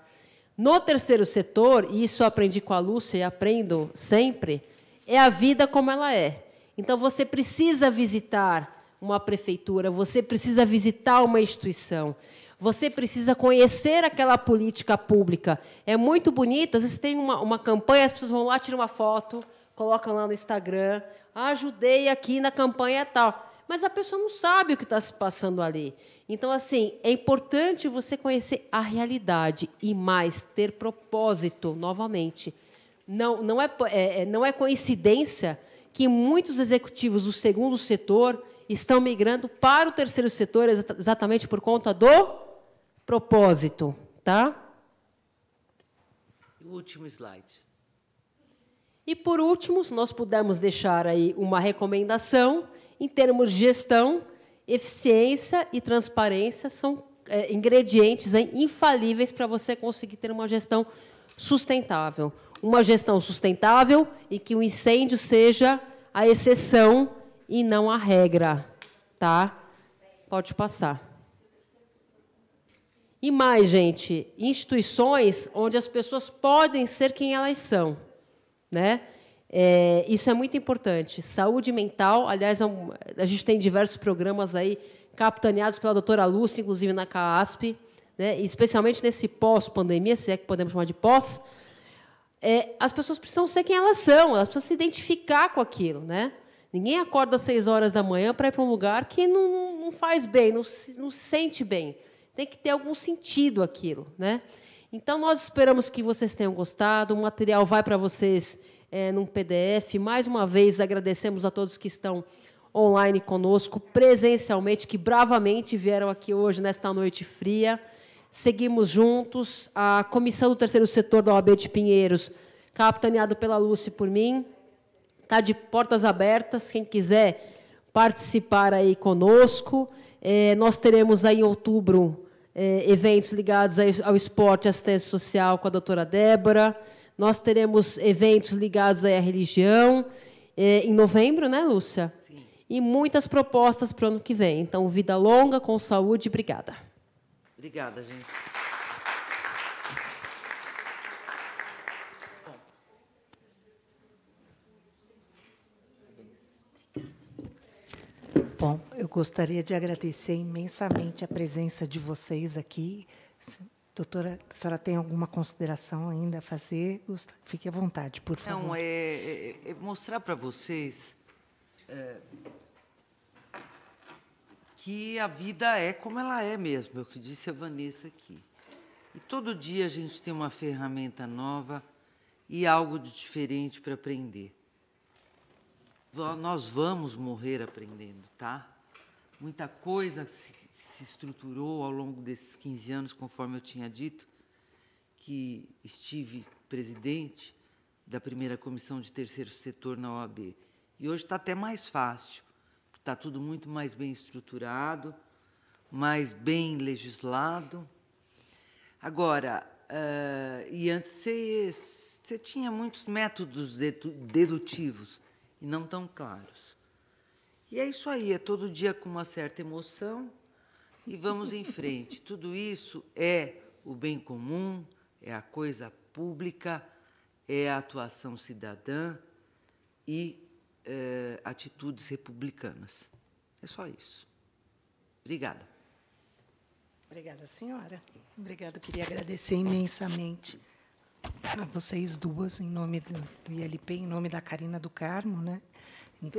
No terceiro setor, e isso eu aprendi com a Lúcia e aprendo sempre, é a vida como ela é. Então, você precisa visitar uma prefeitura, você precisa visitar uma instituição, você precisa conhecer aquela política pública. É muito bonito, às vezes tem uma campanha, as pessoas vão lá, tiram uma foto, colocam lá no Instagram, ajudei aqui na campanha tal. Mas a pessoa não sabe o que está se passando ali. Então, assim, é importante você conhecer a realidade e, mais, ter propósito, novamente. Não é coincidência que muitos executivos do segundo setor estão migrando para o terceiro setor exatamente por conta do propósito. Tá? O último slide. E, por último, se nós pudermos deixar aí uma recomendação, em termos de gestão, eficiência e transparência são ingredientes infalíveis para você conseguir ter uma gestão sustentável. Uma gestão sustentável e que o incêndio seja a exceção e não a regra. Tá? Pode passar. E mais, gente, instituições onde as pessoas podem ser quem elas são. Né? Isso é muito importante. Saúde mental, aliás, a gente tem diversos programas aí capitaneados pela doutora Lúcia, inclusive na CAASP, né? Especialmente nesse pós-pandemia, se é que podemos chamar de pós, as pessoas precisam ser quem elas são, elas precisam se identificar com aquilo. Né? Ninguém acorda às 6 horas da manhã para ir para um lugar que não faz bem, não se sente bem. Tem que ter algum sentido aquilo. Né? Então, nós esperamos que vocês tenham gostado. O material vai para vocês num PDF. Mais uma vez, agradecemos a todos que estão online conosco, presencialmente, que bravamente vieram aqui hoje, nesta noite fria. Seguimos juntos. A Comissão do Terceiro Setor da OAB de Pinheiros, capitaneado pela Lúcia e por mim, está de portas abertas. Quem quiser participar aí conosco. Nós teremos aí em outubro eventos ligados ao esporte e assistência social com a doutora Débora. Nós teremos eventos ligados à religião em novembro, né, Lúcia? Sim. E muitas propostas para o ano que vem. Então, vida longa, com saúde. Obrigada. Obrigada, gente. Bom, eu gostaria de agradecer imensamente a presença de vocês aqui. Doutora, a senhora tem alguma consideração ainda a fazer? Fique à vontade, por favor. Não, mostrar para vocês que a vida é como ela é mesmo, é o que disse a Vanessa aqui. E todo dia a gente tem uma ferramenta nova e algo de diferente para aprender. Nós vamos morrer aprendendo, tá? Muita coisa se estruturou ao longo desses 15 anos, conforme eu tinha dito, que estive presidente da primeira comissão de terceiro setor na OAB. E hoje está até mais fácil, está tudo muito mais bem estruturado, mais bem legislado. Agora, e antes você tinha muitos métodos dedutivos. e não tão claros. E é isso aí, é todo dia com uma certa emoção e vamos em frente. Tudo isso é o bem comum, é a coisa pública, é a atuação cidadã e atitudes republicanas. É só isso. Obrigada. Obrigada, senhora. Obrigada. Eu queria agradecer imensamente a vocês duas, em nome do ILP, em nome da Carina do Carmo, né?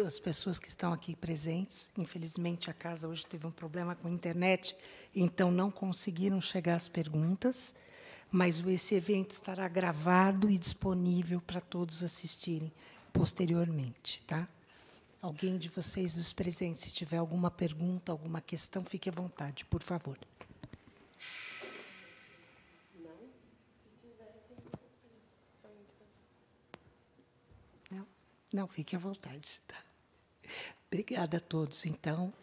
As pessoas que estão aqui presentes. Infelizmente, a casa hoje teve um problema com a internet, então não conseguiram chegar às perguntas, mas esse evento estará gravado e disponível para todos assistirem posteriormente, tá? Alguém de vocês dos presentes, se tiver alguma pergunta, alguma questão, fique à vontade, por favor. Não, fique à vontade. Tá? Obrigada a todos, então.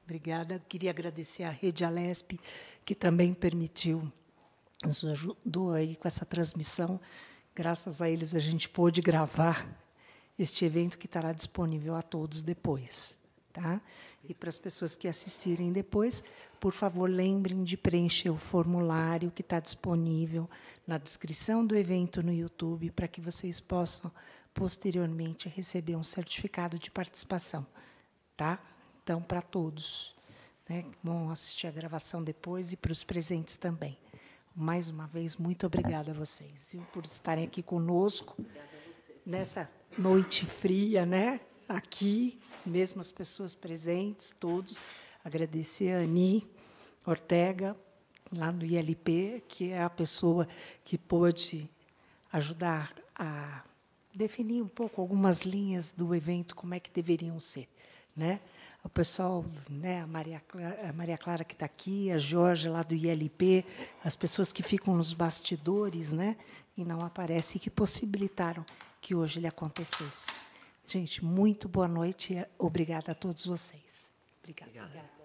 Obrigada. Queria agradecer à Rede Alesp, que também permitiu, nos ajudou aí com essa transmissão. Graças a eles, a gente pôde gravar este evento que estará disponível a todos depois. Tá? E para as pessoas que assistirem depois, por favor, lembrem de preencher o formulário que está disponível na descrição do evento no YouTube, para que vocês possam, posteriormente, receber um certificado de participação. Tá? Então, para todos, né, que vão assistir a gravação depois, e para os presentes também. Mais uma vez, muito obrigada a vocês, viu, por estarem aqui conosco nessa noite fria, né? Aqui, mesmo as pessoas presentes, todos. Agradecer a Ani Ortega, lá no ILP, que é a pessoa que pôde ajudar a definir um pouco algumas linhas do evento, como é que deveriam ser, né? O pessoal, né, a Maria Clara que está aqui, a Jorge lá do ILP, as pessoas que ficam nos bastidores, né, e não aparecem, que possibilitaram que hoje ele acontecesse. Gente, muito boa noite e obrigada a todos vocês. Obrigada. Obrigada.